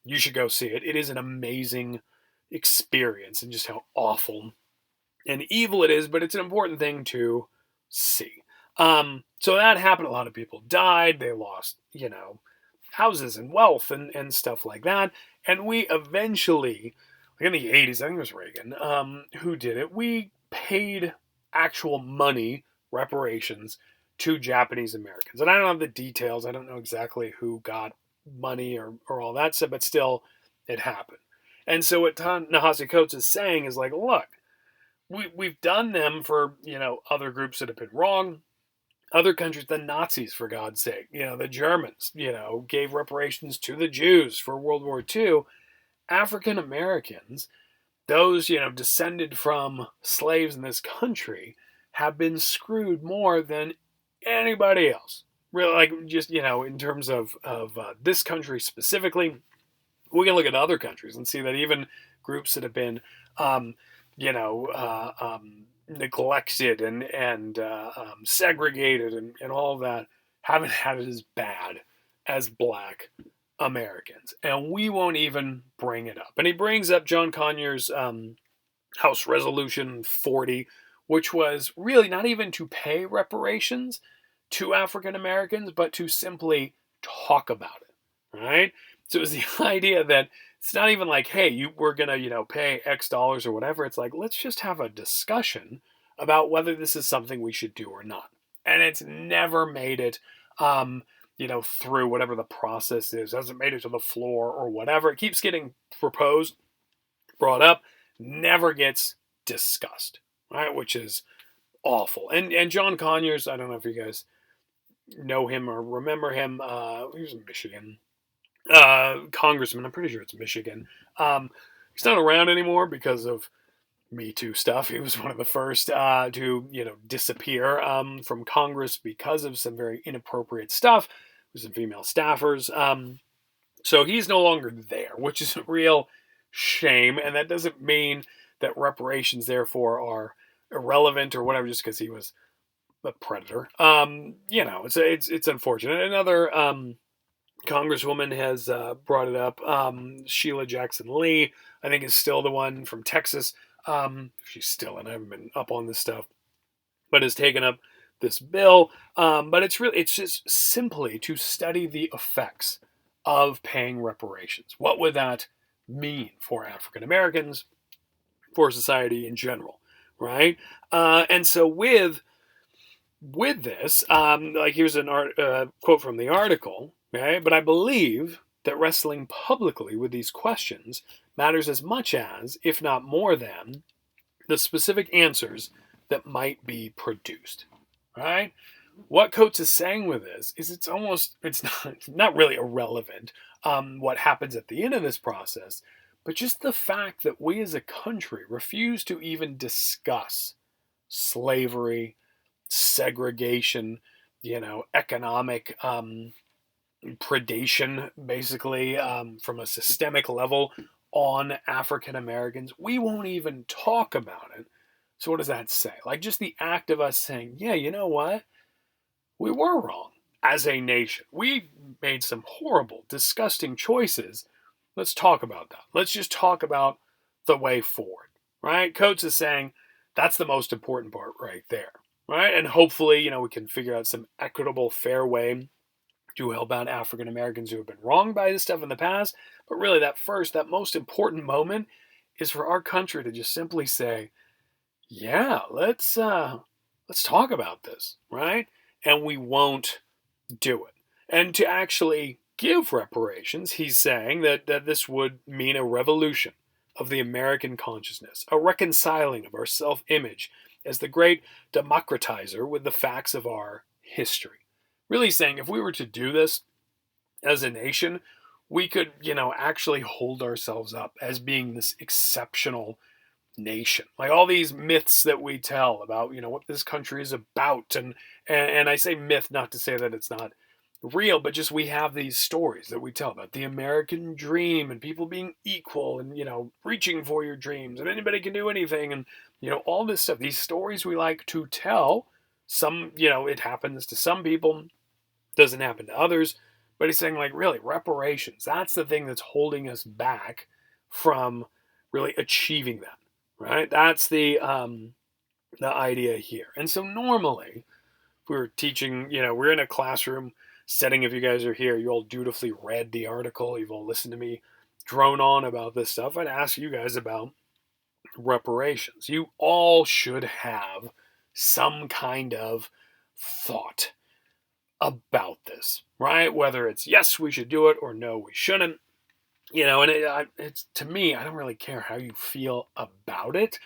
[SPEAKER 1] You should go see it. It is an amazing experience, and just how awful and evil it is. But it's an important thing to see. So that happened. A lot of people died. They lost, houses and wealth and stuff like that. And we eventually, like in the 80s, I think it was Reagan, who did it. We paid actual money, reparations, to Japanese Americans. And I don't have the details. I don't know exactly who got money or all that stuff, but still, it happened. And so what Ta-Nehisi Coates is saying is like, look, we've done them for, other groups that have been wrong. Other countries, the Nazis, for God's sake, the Germans, gave reparations to the Jews for World War II. African Americans, those, descended from slaves in this country, have been screwed more than anybody else. Really, like, just, in terms of this country specifically, we can look at other countries and see that even groups that have been, you know, neglected and segregated and all that haven't had it as bad as Black Americans, and we won't even bring it up. And he brings up John Conyers' House Resolution 40, which was really not even to pay reparations to African Americans, but to simply talk about it, right? So it was the idea that it's not even like, hey, we're gonna, pay X dollars or whatever. It's like, let's just have a discussion about whether this is something we should do or not. And it's never made it, through whatever the process is. It hasn't made it to the floor or whatever. It keeps getting proposed, brought up, never gets discussed, right? Which is awful. And John Conyers, I don't know if you guys know him or remember him. He was in Michigan. Congressman, I'm pretty sure it's Michigan. He's not around anymore because of Me Too stuff. He was one of the first to, disappear from Congress because of some very inappropriate stuff with some female staffers. So he's no longer there, which is a real shame. And that doesn't mean that reparations, therefore, are irrelevant or whatever, just because he was a predator. It's unfortunate. Another Congresswoman has brought it up. Sheila Jackson Lee, I think, is still the one from Texas. She's still, and I haven't been up on this stuff, but has taken up this bill. But it's just simply to study the effects of paying reparations. What would that mean for African Americans, for society in general, right? And so with this, like here's a quote from the article, okay? But I believe that wrestling publicly with these questions matters as much as, if not more than, the specific answers that might be produced, right? What Coates is saying with this is it's not really irrelevant what happens at the end of this process, but just the fact that we as a country refuse to even discuss slavery, segregation, economic predation, basically, from a systemic level on African Americans. We won't even talk about it. So what does that say? Like, just the act of us saying, yeah, you know what? We were wrong as a nation. We made some horrible, disgusting choices. Let's talk about that. Let's just talk about the way forward, right? Coates is saying that's the most important part right there, right? And hopefully, we can figure out some equitable, fair way to help out African Americans who have been wronged by this stuff in the past. But really, that most important moment is for our country to just simply say, yeah, let's let's talk about this, right? And we won't do it. And to actually give reparations, he's saying that this would mean a revolution of the American consciousness, a reconciling of our self image as the great democratizer with the facts of our history. Really saying if we were to do this as a nation, we could, actually hold ourselves up as being this exceptional nation. Like all these myths that we tell about, what this country is about, and I say myth not to say that it's not real, but just we have these stories that we tell about the American dream and people being equal and reaching for your dreams and anybody can do anything and all this stuff. These stories we like to tell. Some, it happens to some people, doesn't happen to others. But he's saying, like, really, reparations. That's the thing that's holding us back from really achieving that, right? That's the idea here. And so normally, if we were teaching, we're in a classroom setting. If you guys are here, you all dutifully read the article. You've all listened to me drone on about this stuff. I'd ask you guys about reparations. You all should have some kind of thought about this, right? Whether it's yes, we should do it or no, we shouldn't. And it's to me, I don't really care how you feel about it.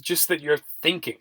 [SPEAKER 1] Just that you're thinking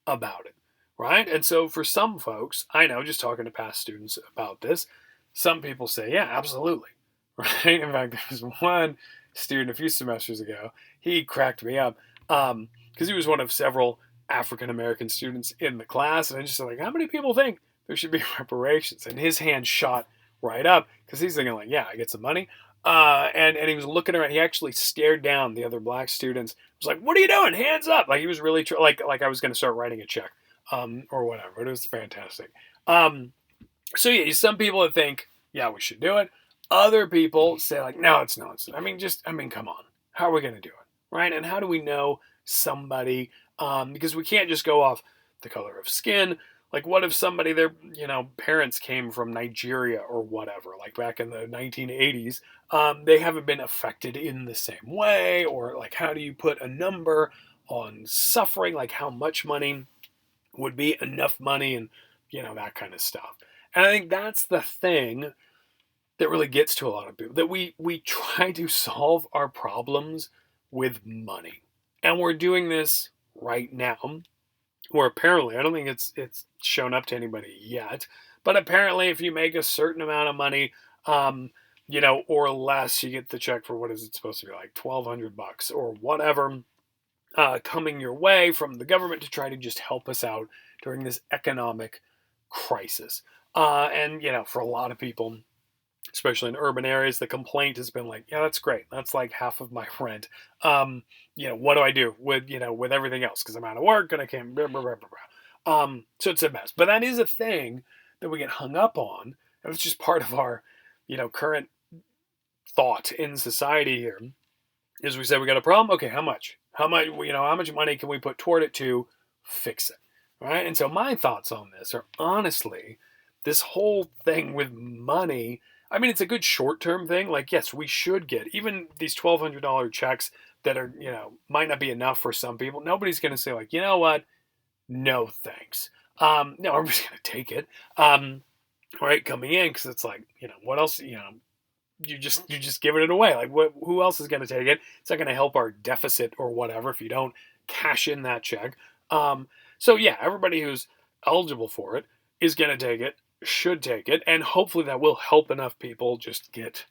[SPEAKER 1] about it, right? And so for some folks, I know, just talking to past students about this, some people say, yeah, absolutely, right? In fact, there's one student a few semesters ago, he cracked me up because he was one of several African American students in the class, and I just said, like, how many people think there should be reparations? And his hand shot right up because he's thinking, like, yeah, I get some money. And he was looking around. He actually stared down the other black students. Was like, "What are you doing? Hands up!" Like he was really like I was going to start writing a check, or whatever. It was fantastic. So yeah, some people that think, yeah, we should do it. Other people say like, no, it's nonsense. I mean, come on. How are we going to do it, right? And how do we know somebody? Because we can't just go off the color of skin. Like, what if somebody, their parents came from Nigeria or whatever, like back in the 1980s? They haven't been affected in the same way, or like, how do you put a number on suffering? Like, how much money would be enough money, and that kind of stuff. And I think that's the thing that really gets to a lot of people, that we try to solve our problems with money, and we're doing this right now. Or apparently, I don't think it's shown up to anybody yet, but apparently, if you make a certain amount of money, or less, you get the check for what is it supposed to be, like $1,200 or whatever, coming your way from the government to try to just help us out during this economic crisis. And for a lot of people, especially in urban areas, the complaint has been like, yeah, that's great. That's like half of my rent. What do I do with, with everything else? Because I'm out of work and I can't, blah, blah, blah, blah, blah. So it's a mess. But that is a thing that we get hung up on. And it's just part of our, current thought in society here. Is we say we got a problem. Okay, how much? How much money can we put toward it to fix it? Right. And so my thoughts on this are honestly, this whole thing with money, I mean, it's a good short-term thing. Like, yes, we should get even these $1,200 checks that are, might not be enough for some people. Nobody's going to say like, you know what? No, thanks. No, everybody's going to take it. Right, coming in, because it's like, what else? You're just giving it away. Like, who else is going to take it? It's not going to help our deficit or whatever if you don't cash in that check. So yeah, everybody who's eligible for it is going to take it, should take it, and hopefully that will help enough people just get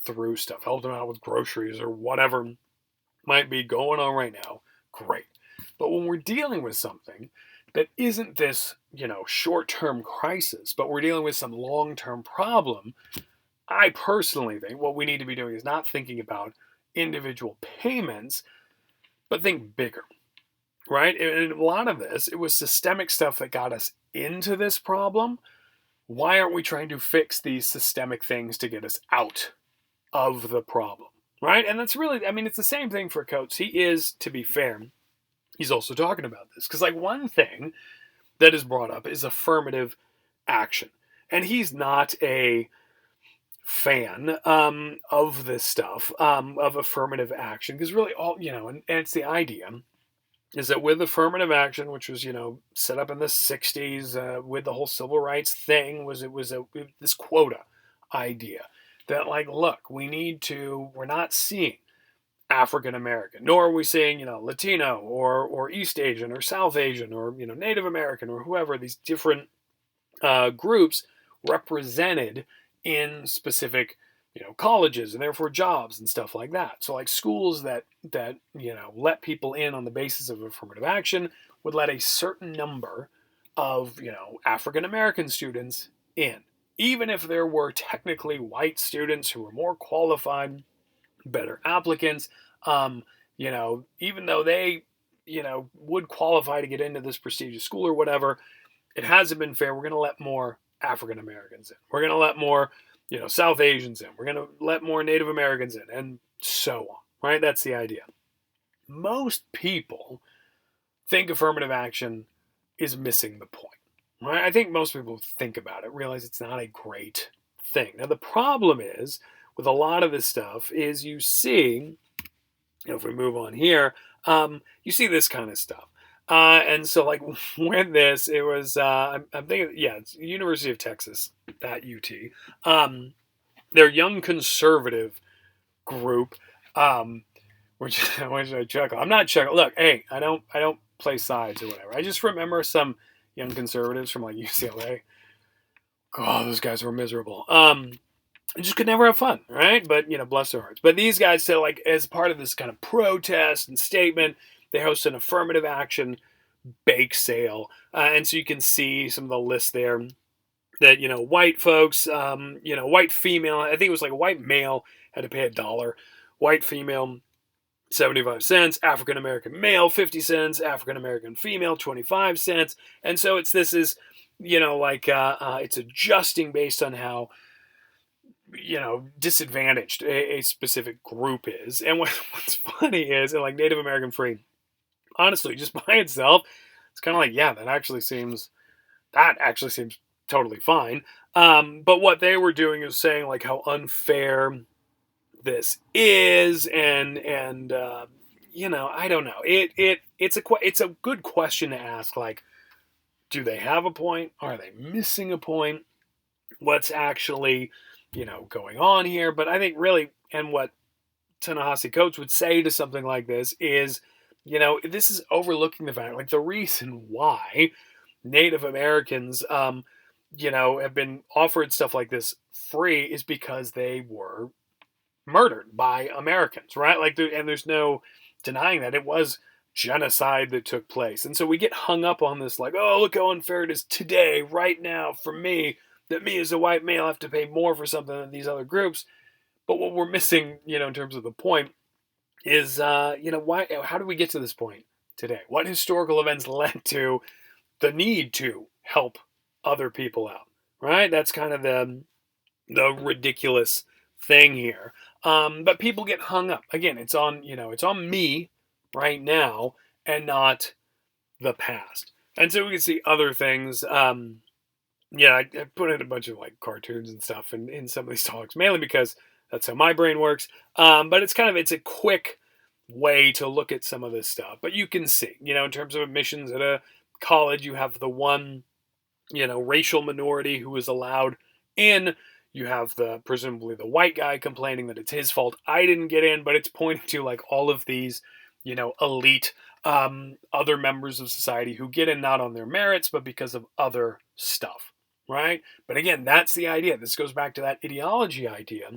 [SPEAKER 1] through stuff, help them out with groceries or whatever might be going on right now. Great. But when we're dealing with something that isn't this, short-term crisis, but we're dealing with some long-term problem, I personally think what we need to be doing is not thinking about individual payments, but think bigger, right? And a lot of this, it was systemic stuff that got us into this problem. Why aren't we trying to fix these systemic things to get us out of the problem, right? And that's really, it's the same thing for Coates. He is, to be fair, he's also talking about this. Because, like, one thing that is brought up is affirmative action. And he's not a fan of this stuff, of affirmative action. Because really, all, and it's the idea is that with affirmative action, which was, set up in the 60s, with the whole civil rights thing, this quota idea that, like, look, we're not seeing African American, nor are we seeing, Latino or East Asian or South Asian or, Native American or whoever, these different groups represented in specific, colleges and therefore jobs and stuff like that. So, like, schools that let people in on the basis of affirmative action would let a certain number of, African American students in, even if there were technically white students who were more qualified, better applicants. Even though they, would qualify to get into this prestigious school or whatever, it hasn't been fair. We're going to let more African Americans in. We're going to let more, South Asians in. We're going to let more Native Americans in, and so on. Right? That's the idea. Most people think affirmative action is missing the point. Right? I think most people think about it, realize it's not a great thing. Now, the problem is with a lot of this stuff is you see, if we move on here, you see this kind of stuff. And so, like, with this, it was, I'm thinking, yeah, it's University of Texas, at UT. Their young conservative group, which I chuckle. I'm not chuckling. Look, hey, I don't play sides or whatever. I just remember some young conservatives from, like, UCLA. God, those guys were miserable. Just could never have fun, right? But, bless their hearts. But these guys said, like, as part of this kind of protest and statement, they host an affirmative action bake sale. And so you can see some of the lists there that, white folks, white female, I think it was like a white male had to pay $1. White female, 75 cents. African American male, 50 cents. African American female, 25 cents. And so it's adjusting based on how, disadvantaged a specific group is. And what's funny is, like, Native American free, honestly, just by itself, it's kind of like, yeah, that actually seems totally fine. But what they were doing is saying, like, how unfair this is, and I don't know. It's a good question to ask. Like, do they have a point? Are they missing a point? What's actually, going on here? But I think really, and what Ta-Nehisi Coates would say to something like this is, this is overlooking the fact, like, the reason why Native Americans, have been offered stuff like this free is because they were murdered by Americans, right? Like, and there's no denying that it was genocide that took place. And so we get hung up on this, like, oh, look how unfair it is today, right now, for me, that me as a white male have to pay more for something than these other groups. But what we're missing, in terms of the point is, why? How do we get to this point today? What historical events led to the need to help other people out? Right? That's kind of the ridiculous thing here. But people get hung up. Again, it's on me right now and not the past. And so we can see other things. I put in a bunch of, like, cartoons and stuff in some of these talks, mainly because that's how my brain works. But it's a quick way to look at some of this stuff. But you can see, in terms of admissions at a college, you have the one, racial minority who is allowed in. You have presumably the white guy complaining that it's his fault I didn't get in, but it's pointing to, like, all of these, elite other members of society who get in not on their merits, but because of other stuff, right? But again, that's the idea. This goes back to that ideology idea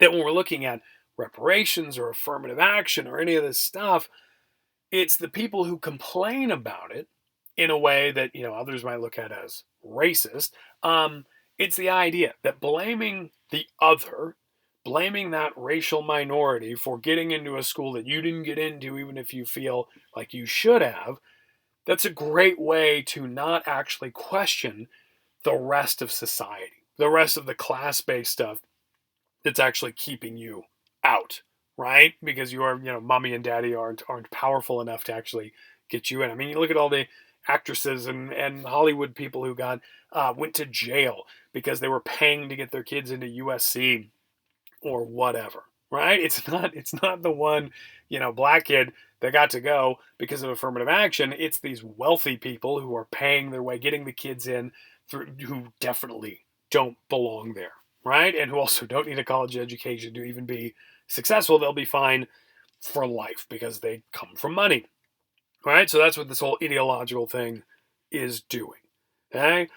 [SPEAKER 1] that when we're looking at reparations or affirmative action or any of this stuff, it's the people who complain about it in a way that, others might look at as racist. It's the idea that blaming the other, blaming that racial minority for getting into a school that you didn't get into, even if you feel like you should have, that's a great way to not actually question the rest of society, the rest of the class-based stuff that's actually keeping you out, right? Because mommy and daddy aren't powerful enough to actually get you in. I mean, you look at all the actresses and Hollywood people who went to jail because they were paying to get their kids into USC or whatever, right? It's not the one, black kid that got to go because of affirmative action. It's these wealthy people who are paying their way, getting the kids in through who definitely don't belong there, right? And who also don't need a college education to even be successful. They'll be fine for life because they come from money, right? So that's what this whole ideological thing is doing. Okay.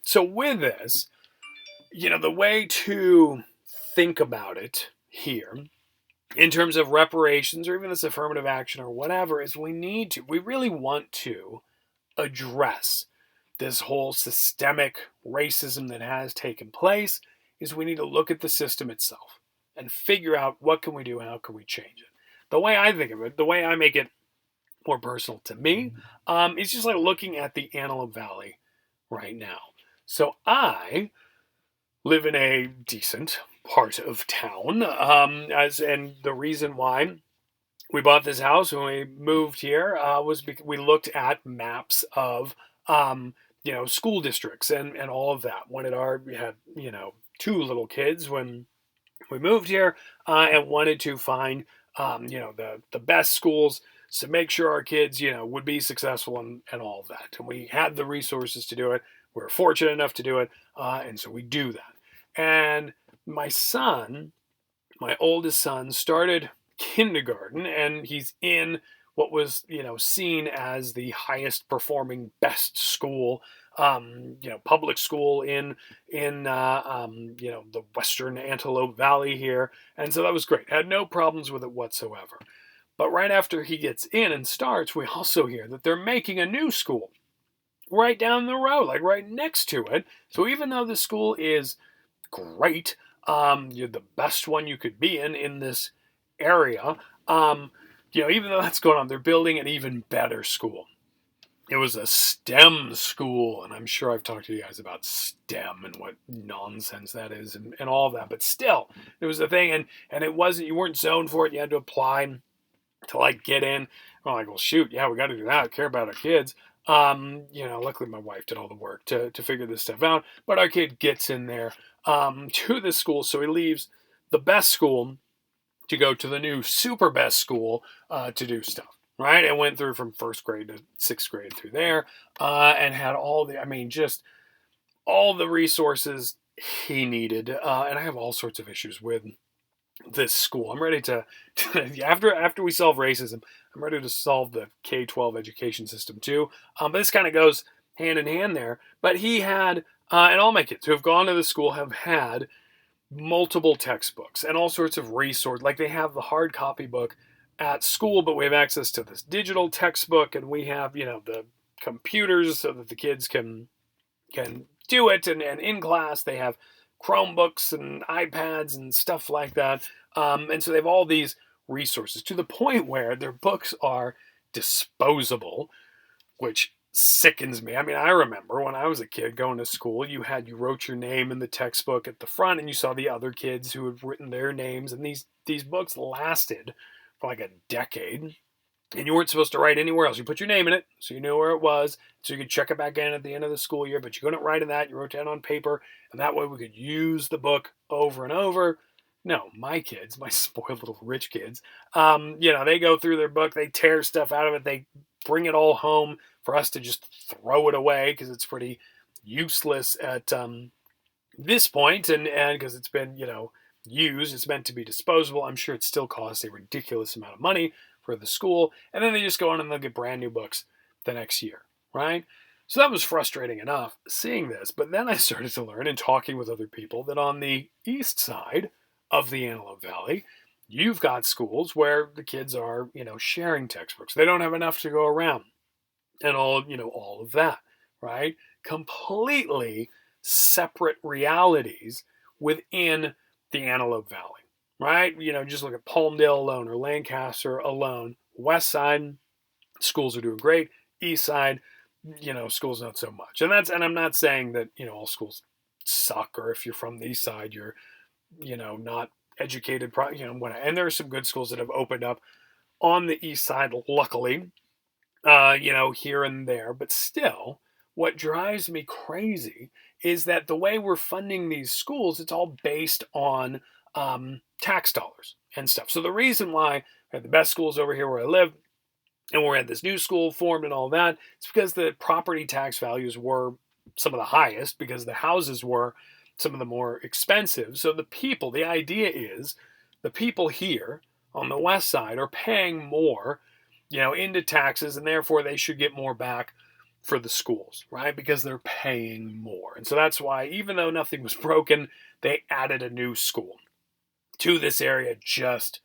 [SPEAKER 1] So with this, the way to think about it here in terms of reparations or even this affirmative action or whatever is we really want to address this whole systemic racism that has taken place. Is we need to look at the system itself and figure out what can we do, how can we change it. The way I think of it, the way I make it more personal to me, is just like looking at the Antelope Valley right now. So I live in a decent part of town, and the reason why we bought this house when we moved here was because we looked at maps of school districts and all of that. We had two little kids when we moved here, and wanted to find the best schools to make sure our kids would be successful and all of that. And we had the resources to do it. We were fortunate enough to do it, and so we do that. And my son, my oldest son, started kindergarten, and he's in what was seen as the highest performing best school, public school in the western Antelope Valley here. And so that was great, had no problems with it whatsoever. But right after he gets in and starts, we also hear that they're making a new school right down the road, like right next to it. So even though the school is great, you're the best one you could be in this area. Even though that's going on, they're building an even better school. It was a STEM school, and I'm sure I've talked to you guys about STEM and what nonsense that is and all of that. But still, it was a thing, and it wasn't, you weren't zoned for it. You had to apply to like get in. I'm like, well, shoot, yeah, we got to do that. Care about our kids. Luckily my wife did all the work to figure this stuff out. But our kid gets in there to this school, so he leaves the best school to go to the new super best school to do stuff. Right, and went through from first grade to sixth grade through there, and had just all the resources he needed. And I have all sorts of issues with this school. I'm ready to after we solve racism, I'm ready to solve the K-12 education system too. But this kind of goes hand in hand there. But he had, and all my kids who have gone to the school have had multiple textbooks and all sorts of resources. Like they have the hard copy book at school, but we have access to this digital textbook, and we have the computers so that the kids can do it. And in class they have Chromebooks and iPads and stuff like that. And so they have all these resources to the point where their books are disposable, which sickens me. I mean, I remember when I was a kid going to school, you wrote your name in the textbook at the front, and you saw the other kids who had written their names, and these books lasted for like a decade. And you weren't supposed to write anywhere else. You put your name in it, so you knew where it was, so you could check it back in at the end of the school year, but you couldn't write in that. You wrote down on paper, and that way we could use the book over and over. No, my kids, my spoiled little rich kids, they go through their book, they tear stuff out of it, they bring it all home for us to just throw it away because it's pretty useless at this point, and because it's been used, it's meant to be disposable. I'm sure it still costs a ridiculous amount of money for the school, and then they just go on and they'll get brand new books the next year, right? So that was frustrating enough seeing this, but then I started to learn and talking with other people that on the east side of the Antelope Valley, you've got schools where the kids are, sharing textbooks. They don't have enough to go around and all of that, right? Completely separate realities within the Antelope Valley, right? Just look at Palmdale alone or Lancaster alone. West side, schools are doing great. East side, schools not so much. And I'm not saying that, all schools suck, or if you're from the east side, you're, not educated, and there are some good schools that have opened up on the east side, luckily, here and there. But still, what drives me crazy is that the way we're funding these schools, it's all based on tax dollars and stuff. So the reason why I had the best schools over here where I live, and we're at this new school formed and all that, it's because the property tax values were some of the highest because the houses were some of the more expensive. So the people, the idea is the people here on the west side are paying more, into taxes, and therefore they should get more back for the schools, right? Because they're paying more. And so that's why, even though nothing was broken, they added a new school to this area just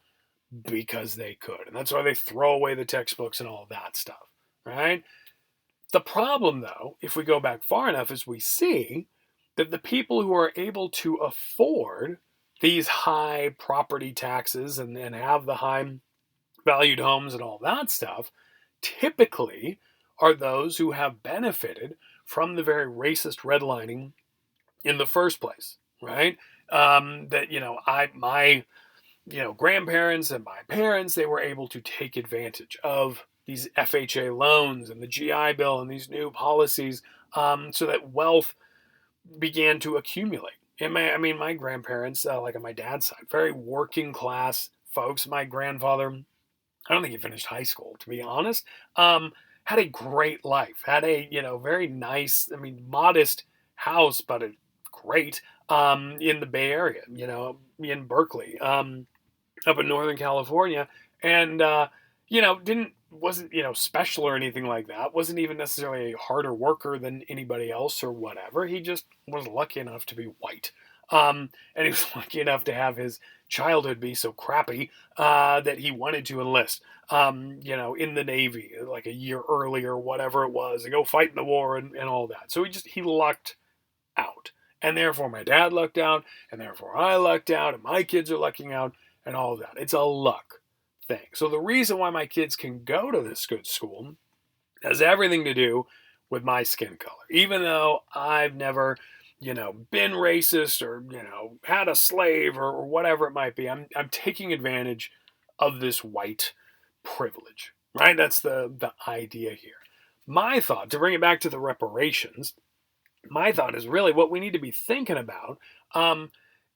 [SPEAKER 1] because they could. And that's why they throw away the textbooks and all that stuff, right? The problem, though, if we go back far enough, is we see that the people who are able to afford these high property taxes and have the high valued homes and all that stuff typically are those who have benefited from the very racist redlining in the first place, right? That my grandparents and my parents, they were able to take advantage of these FHA loans and the GI Bill and these new policies, so that wealth began to accumulate. And my grandparents, like on my dad's side, very working class folks. My grandfather, I don't think he finished high school, to be honest. Had a great life, had a very nice, modest house, but a great in the Bay Area, in Berkeley. Up in Northern California, and didn't wasn't special or anything like that. Wasn't even necessarily a harder worker than anybody else or whatever. He just was lucky enough to be white, and he was lucky enough to have his childhood be so crappy that he wanted to enlist, in the Navy like a year earlier, whatever it was, and go fight in the war and all that. So he lucked out, and therefore my dad lucked out, and therefore I lucked out, and my kids are lucking out and all of that. It's a luck thing. So the reason why my kids can go to this good school has everything to do with my skin color. Even though I've never, been racist or, had a slave or whatever it might be, I'm taking advantage of this white privilege, right? That's the idea here. My thought, to bring it back to the reparations, my thought is really what we need to be thinking about,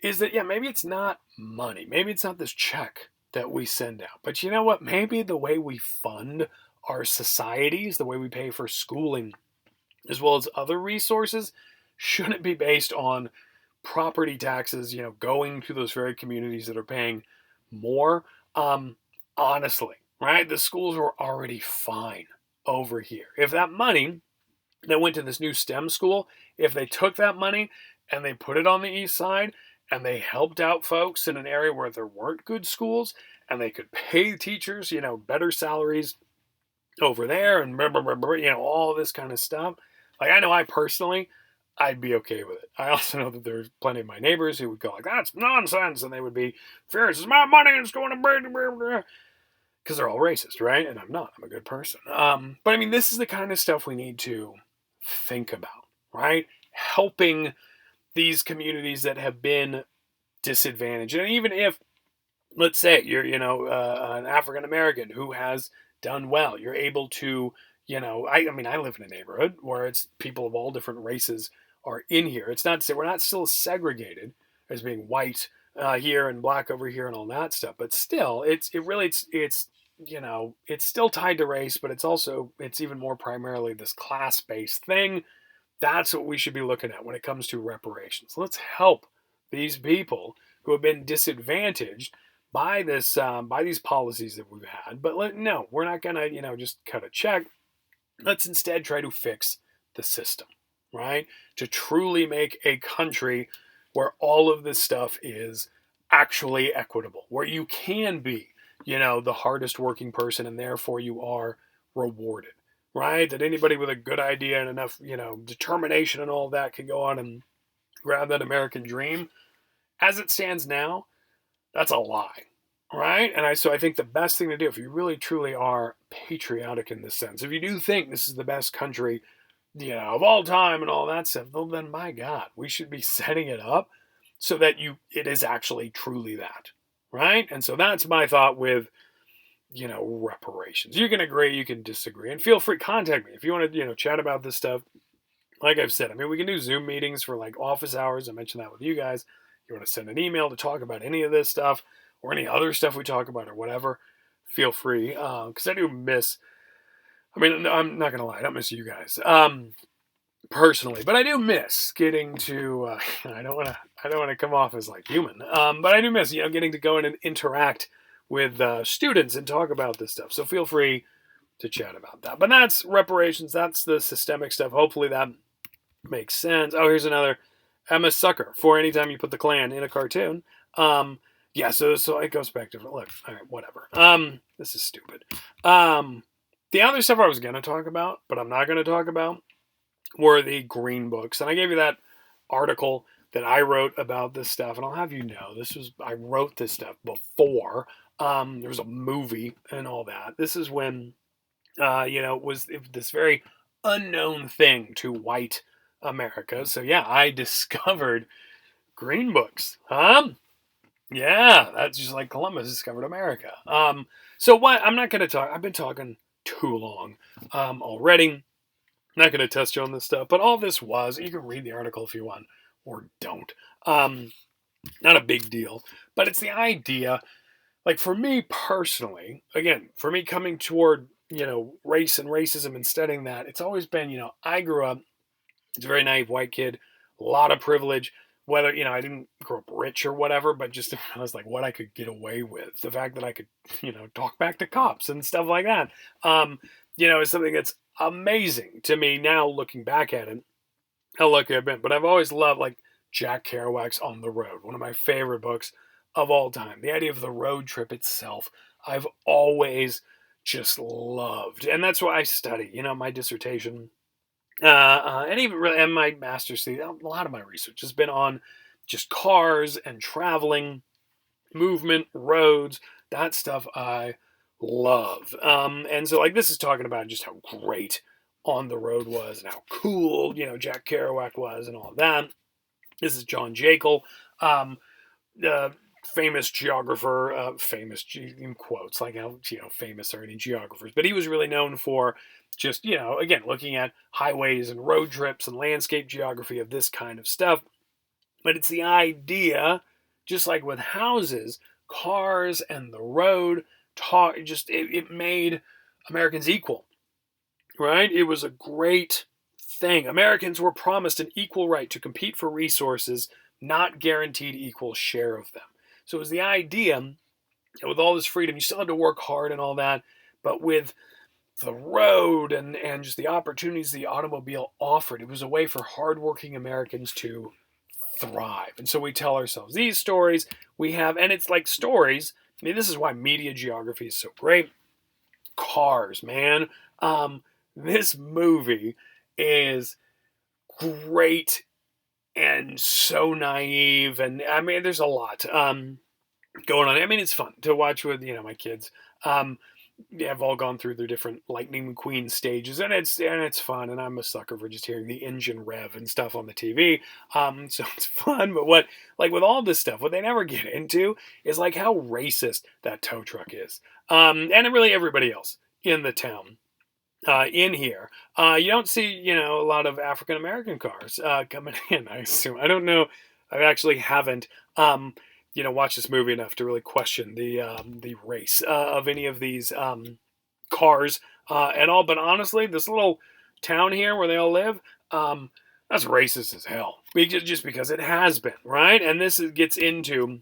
[SPEAKER 1] is that, maybe it's not money. Maybe it's not this check that we send out. But you know what? Maybe the way we fund our societies, the way we pay for schooling, as well as other resources, shouldn't be based on property taxes, going to those very communities that are paying more. Honestly, right? The schools were already fine over here. If that money that went to this new STEM school, if they took that money and they put it on the east side, and they helped out folks in an area where there weren't good schools, and they could pay teachers, better salaries over there, and all this kind of stuff. Like, I know I personally, I'd be okay with it. I also know that there's plenty of my neighbors who would go like, "That's nonsense," and they would be furious. "It's my money, and it's going to," because they're all racist, right? And I'm not. I'm a good person. But this is the kind of stuff we need to think about, right? Helping these communities that have been disadvantaged. And even if, let's say, you're, an African American who has done well, you're able to, I live in a neighborhood where it's people of all different races are in here. It's not to say we're not still segregated as being white here and black over here and all that stuff, but still, it's still tied to race, but it's even more primarily this class-based thing. That's what we should be looking at when it comes to reparations. Let's help these people who have been disadvantaged by these policies that we've had. But no, we're not gonna, just cut a check. Let's instead try to fix the system, right? To truly make a country where all of this stuff is actually equitable, where you can be, the hardest working person, and therefore you are rewarded. Right? That anybody with a good idea and enough, determination and all that can go on and grab that American dream. As it stands now, that's a lie. Right? And so I think the best thing to do, if you really truly are patriotic in this sense, if you do think this is the best country, of all time and all that stuff, well, then my God, we should be setting it up so that it is actually truly that. Right? And so that's my thought with reparations. You can agree, you can disagree, and feel free to contact me if you want to, chat about this stuff. Like I've said, we can do Zoom meetings for like office hours. I mentioned that with you guys. you want to send an email to talk about any of this stuff or any other stuff we talk about or whatever, feel free. Because I do miss, I mean, I'm not going to lie, I don't miss you guys. Personally, but I do miss getting to. I don't want to. I don't want to come off as like human, but I do miss getting to go in and interact with students and talk about this stuff. So feel free to chat about that. But that's reparations. That's the systemic stuff. Hopefully that makes sense. Oh, here's another. I'm a sucker for anytime you put the Klan in a cartoon. Yeah. So it goes back to look. All right, whatever. This is stupid. The other stuff I was gonna talk about, but I'm not gonna talk about, were the green books. And I gave you that article that I wrote about this stuff. And I'll have you know, I wrote this stuff before there was a movie and all that. This is when, it was this very unknown thing to white America. So yeah, I discovered green books. Yeah, that's just like Columbus discovered America. So what, I'm not going to talk, I've been talking too long already. Not going to test you on this stuff, but all this was, you can read the article if you want, or don't. Not a big deal, but it's the idea, like for me personally, again, for me coming toward, race and racism and studying that, it's always been, I grew up, it's a very naive white kid, a lot of privilege, whether, I didn't grow up rich or whatever, but just I was like what I could get away with. The fact that I could, talk back to cops and stuff like that, is something that's amazing to me now looking back at it, how lucky I've been. But I've always loved like Jack Kerouac's On the Road, one of my favorite books of all time. The idea of the road trip itself, I've always just loved. And that's why I study, my dissertation. And even really, and my master's thesis, a lot of my research has been on just cars and traveling, movement, roads, that stuff I love. And so like this is talking about just how great On the Road was and how cool, Jack Kerouac was and all of that. This is John Jekyll, uh, famous geographer, famous in quotes, like how, famous are any geographers, but he was really known for just, again, looking at highways and road trips and landscape geography of this kind of stuff. But it's the idea, just like with houses, cars and the road, it made Americans equal, right? It was a great thing. Americans were promised an equal right to compete for resources, not guaranteed equal share of them. So it was the idea that with all this freedom, you still had to work hard and all that, but with the road and just the opportunities the automobile offered, it was a way for hardworking Americans to thrive. And so we tell ourselves these stories and it's like stories. I mean, this is why media geography is so great. Cars, man. This movie is great and so naive. And I mean, there's a lot going on. I mean, it's fun to watch with, my kids. Have all gone through their different Lightning McQueen stages, and it's fun. And I'm a sucker for just hearing the engine rev and stuff on the TV. So it's fun. But what, like with all this stuff, what they never get into is like how racist that tow truck is, and really everybody else in the town. In here, you don't see, a lot of African American cars coming in. I assume. I don't know. I actually haven't. Watch this movie enough to really question the race of any of these cars at all. But honestly, this little town here where they all live, that's racist as hell. Just because it has been, right? And gets into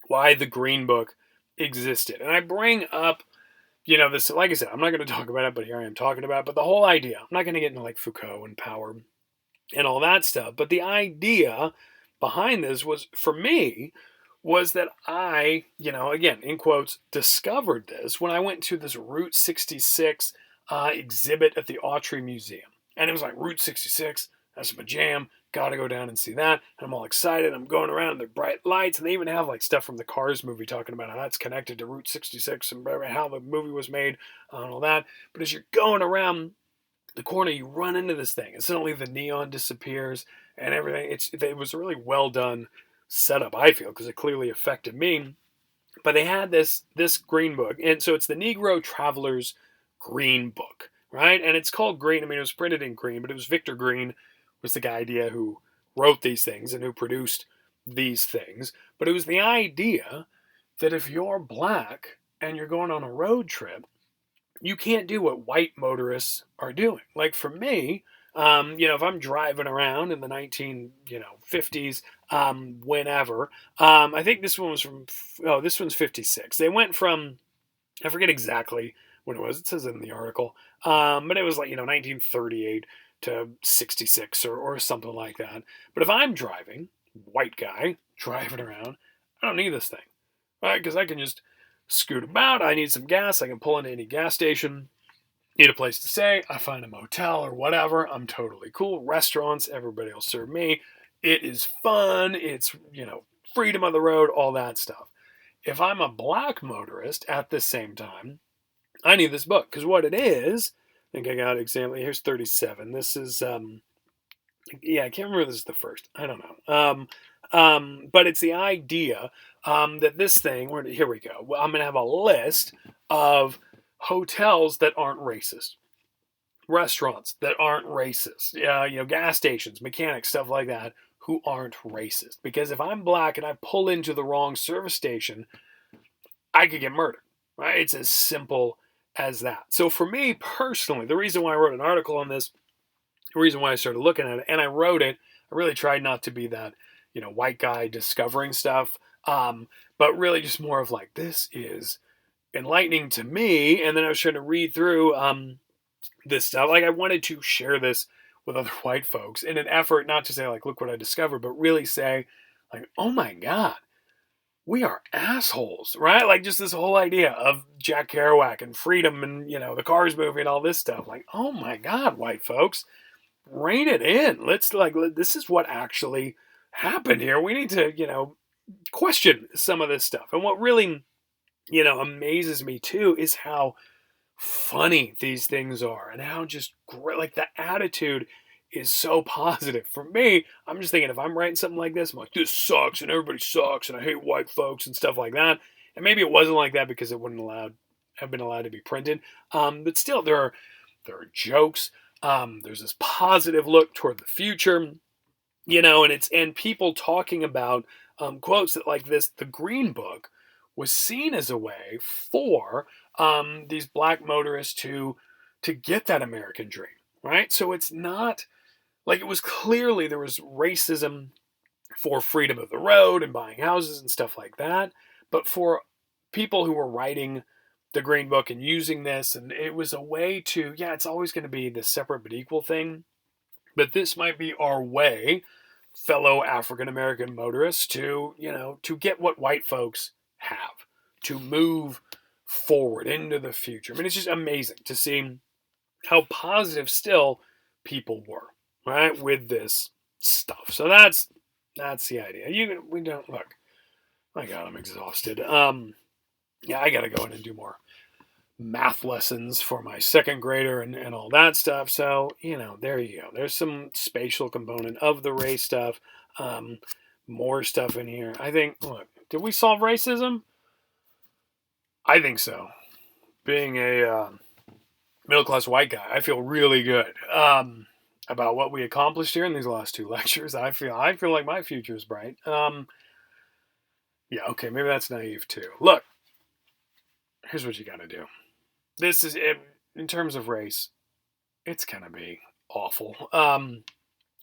[SPEAKER 1] why the Green Book existed. And I bring up, this, like I said, I'm not going to talk about it, but here I am talking about it. But the whole idea, I'm not going to get into like Foucault and power and all that stuff. But the idea behind this was, for me, was that I, again, in quotes, discovered this when I went to this Route 66 exhibit at the Autry Museum. And it was like, Route 66, that's my jam, gotta go down and see that. And I'm all excited, I'm going around, and they're bright lights, and they even have like stuff from the Cars movie talking about how that's connected to Route 66 and how the movie was made and all that. But as you're going around the corner, you run into this thing, and suddenly the neon disappears and everything. It was a really well done setup, I feel, because it clearly affected me. But they had this Green Book, and so it's the Negro Traveler's Green Book, right? And it's called Green. I mean, it was printed in green, but it was Victor Green was the guy idea who wrote these things and who produced these things, but it was the idea that if you're black and you're going on a road trip, you can't do what white motorists are doing. Like for me, if I'm driving around in the 1950s, whenever, I think this one was this one's 56. They went from, I forget exactly when it was. It says it in the article, but it was like 1938 to 66 or something like that. But if I'm driving, white guy driving around, I don't need this thing, right? Because I can just scoot about. I need some gas. I can pull into any gas station. Need a place to stay. I find a motel or whatever. I'm totally cool. Restaurants, everybody will serve me. It is fun. It's freedom of the road, all that stuff. If I'm a black motorist at the same time, I need this book because what it is, I think I got an example. Here's 37. This is, I can't remember if this is the first. I don't know. But it's the idea that this thing, here we go. Well, I'm going to have a list of hotels that aren't racist, restaurants that aren't racist, gas stations, mechanics, stuff like that, who aren't racist. Because if I'm black and I pull into the wrong service station, I could get murdered, right? It's as simple as that. So for me personally, the reason why I wrote an article on this, the reason why I started looking at it, and I wrote it, I really tried not to be that, white guy discovering stuff, but really just more of like, this is enlightening to me. And then I was trying to read through this stuff. Like I wanted to share this with other white folks in an effort not to say like, look what I discovered, but really say like, oh my God, we are assholes, right? Like just this whole idea of Jack Kerouac and freedom and, the Cars movie and all this stuff. Like, oh my God, white folks, rein it in. This is what actually happened here. We need to, question some of this stuff. And what really, amazes me too is how funny these things are and how just great, like the attitude is so positive. For me, I'm just thinking if I'm writing something like this, I'm like, this sucks and everybody sucks and I hate white folks and stuff like that. And maybe it wasn't like that because it wouldn't have been allowed to be printed. But still, there are jokes. There's this positive look toward the future, and people talking about quotes that like this. The Green Book was seen as a way for these black motorists to get that American dream, right? So it's not like it was clearly there was racism for freedom of the road and buying houses and stuff like that. But for people who were writing the Green Book and using this, and it was a way to, it's always going to be the separate but equal thing. But this might be our way, fellow African American motorists, to, to get what white folks have, to move forward into the future. I mean, it's just amazing to see how positive still people were, right, with this stuff. So that's the idea. We don't look. My God, I'm exhausted. I got to go in and do more math lessons for my second grader and all that stuff. So there you go. There's some spatial component of the race stuff. More stuff in here. I think. Look, did we solve racism? I think so. Being a middle-class white guy, I feel really good about what we accomplished here in these last two lectures. I feel like my future is bright. Okay, maybe that's naive too. Look, here's what you got to do. This is in terms of race, it's gonna be awful.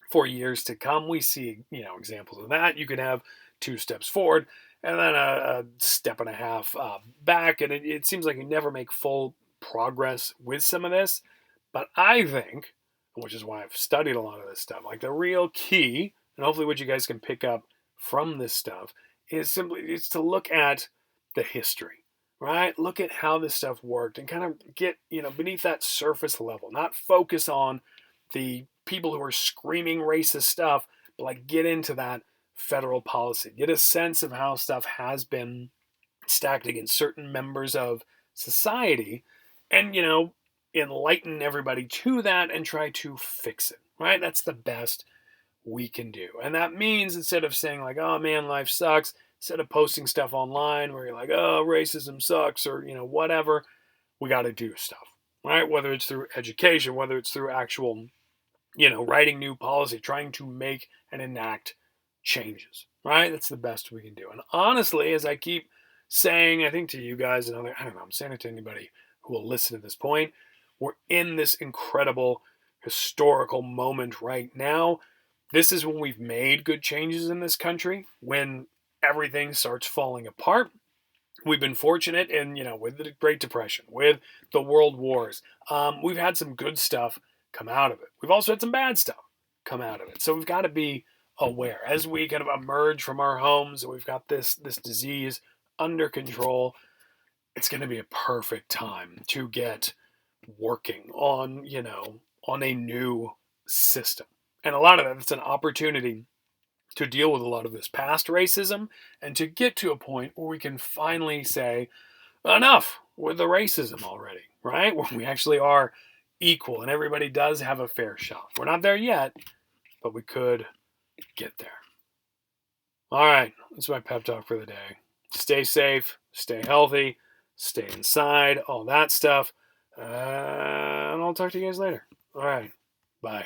[SPEAKER 1] For years to come, we see examples of that. You can have 2 steps forward and then a step and a half back, and it seems like you never make full progress with some of this. But I think, which is why I've studied a lot of this stuff, like the real key, and hopefully what you guys can pick up from this stuff is to look at the history, right? Look at how this stuff worked and kind of get, beneath that surface level, not focus on the people who are screaming racist stuff, but like get into that federal policy, get a sense of how stuff has been stacked against certain members of society and, enlighten everybody to that and try to fix it, right? That's the best we can do. And that means instead of saying like, oh man, life sucks, instead of posting stuff online where you're like, oh, racism sucks or, whatever, we got to do stuff, right? Whether it's through education, whether it's through actual, writing new policy, trying to make and enact changes. right? That's the best we can do. And honestly, as I keep saying, I think to you guys and other, I don't know, I'm saying it to anybody who will listen to this point, we're in this incredible historical moment right now. This is when we've made good changes in this country, when everything starts falling apart. We've been fortunate in, with the Great Depression, with the World Wars. We've had some good stuff come out of it. We've also had some bad stuff come out of it. So we've got to be aware as we kind of emerge from our homes. We've got this disease under control. It's going to be a perfect time to get working on, on a new system. And a lot of that, it's an opportunity to deal with a lot of this past racism and to get to a point where we can finally say, enough with the racism already, right? Where we actually are equal and everybody does have a fair shot. We're not there yet, but we could get there. All right, that's my pep talk for the day. Stay safe, stay healthy, stay inside, all that stuff. And I'll talk to you guys later. All right, bye.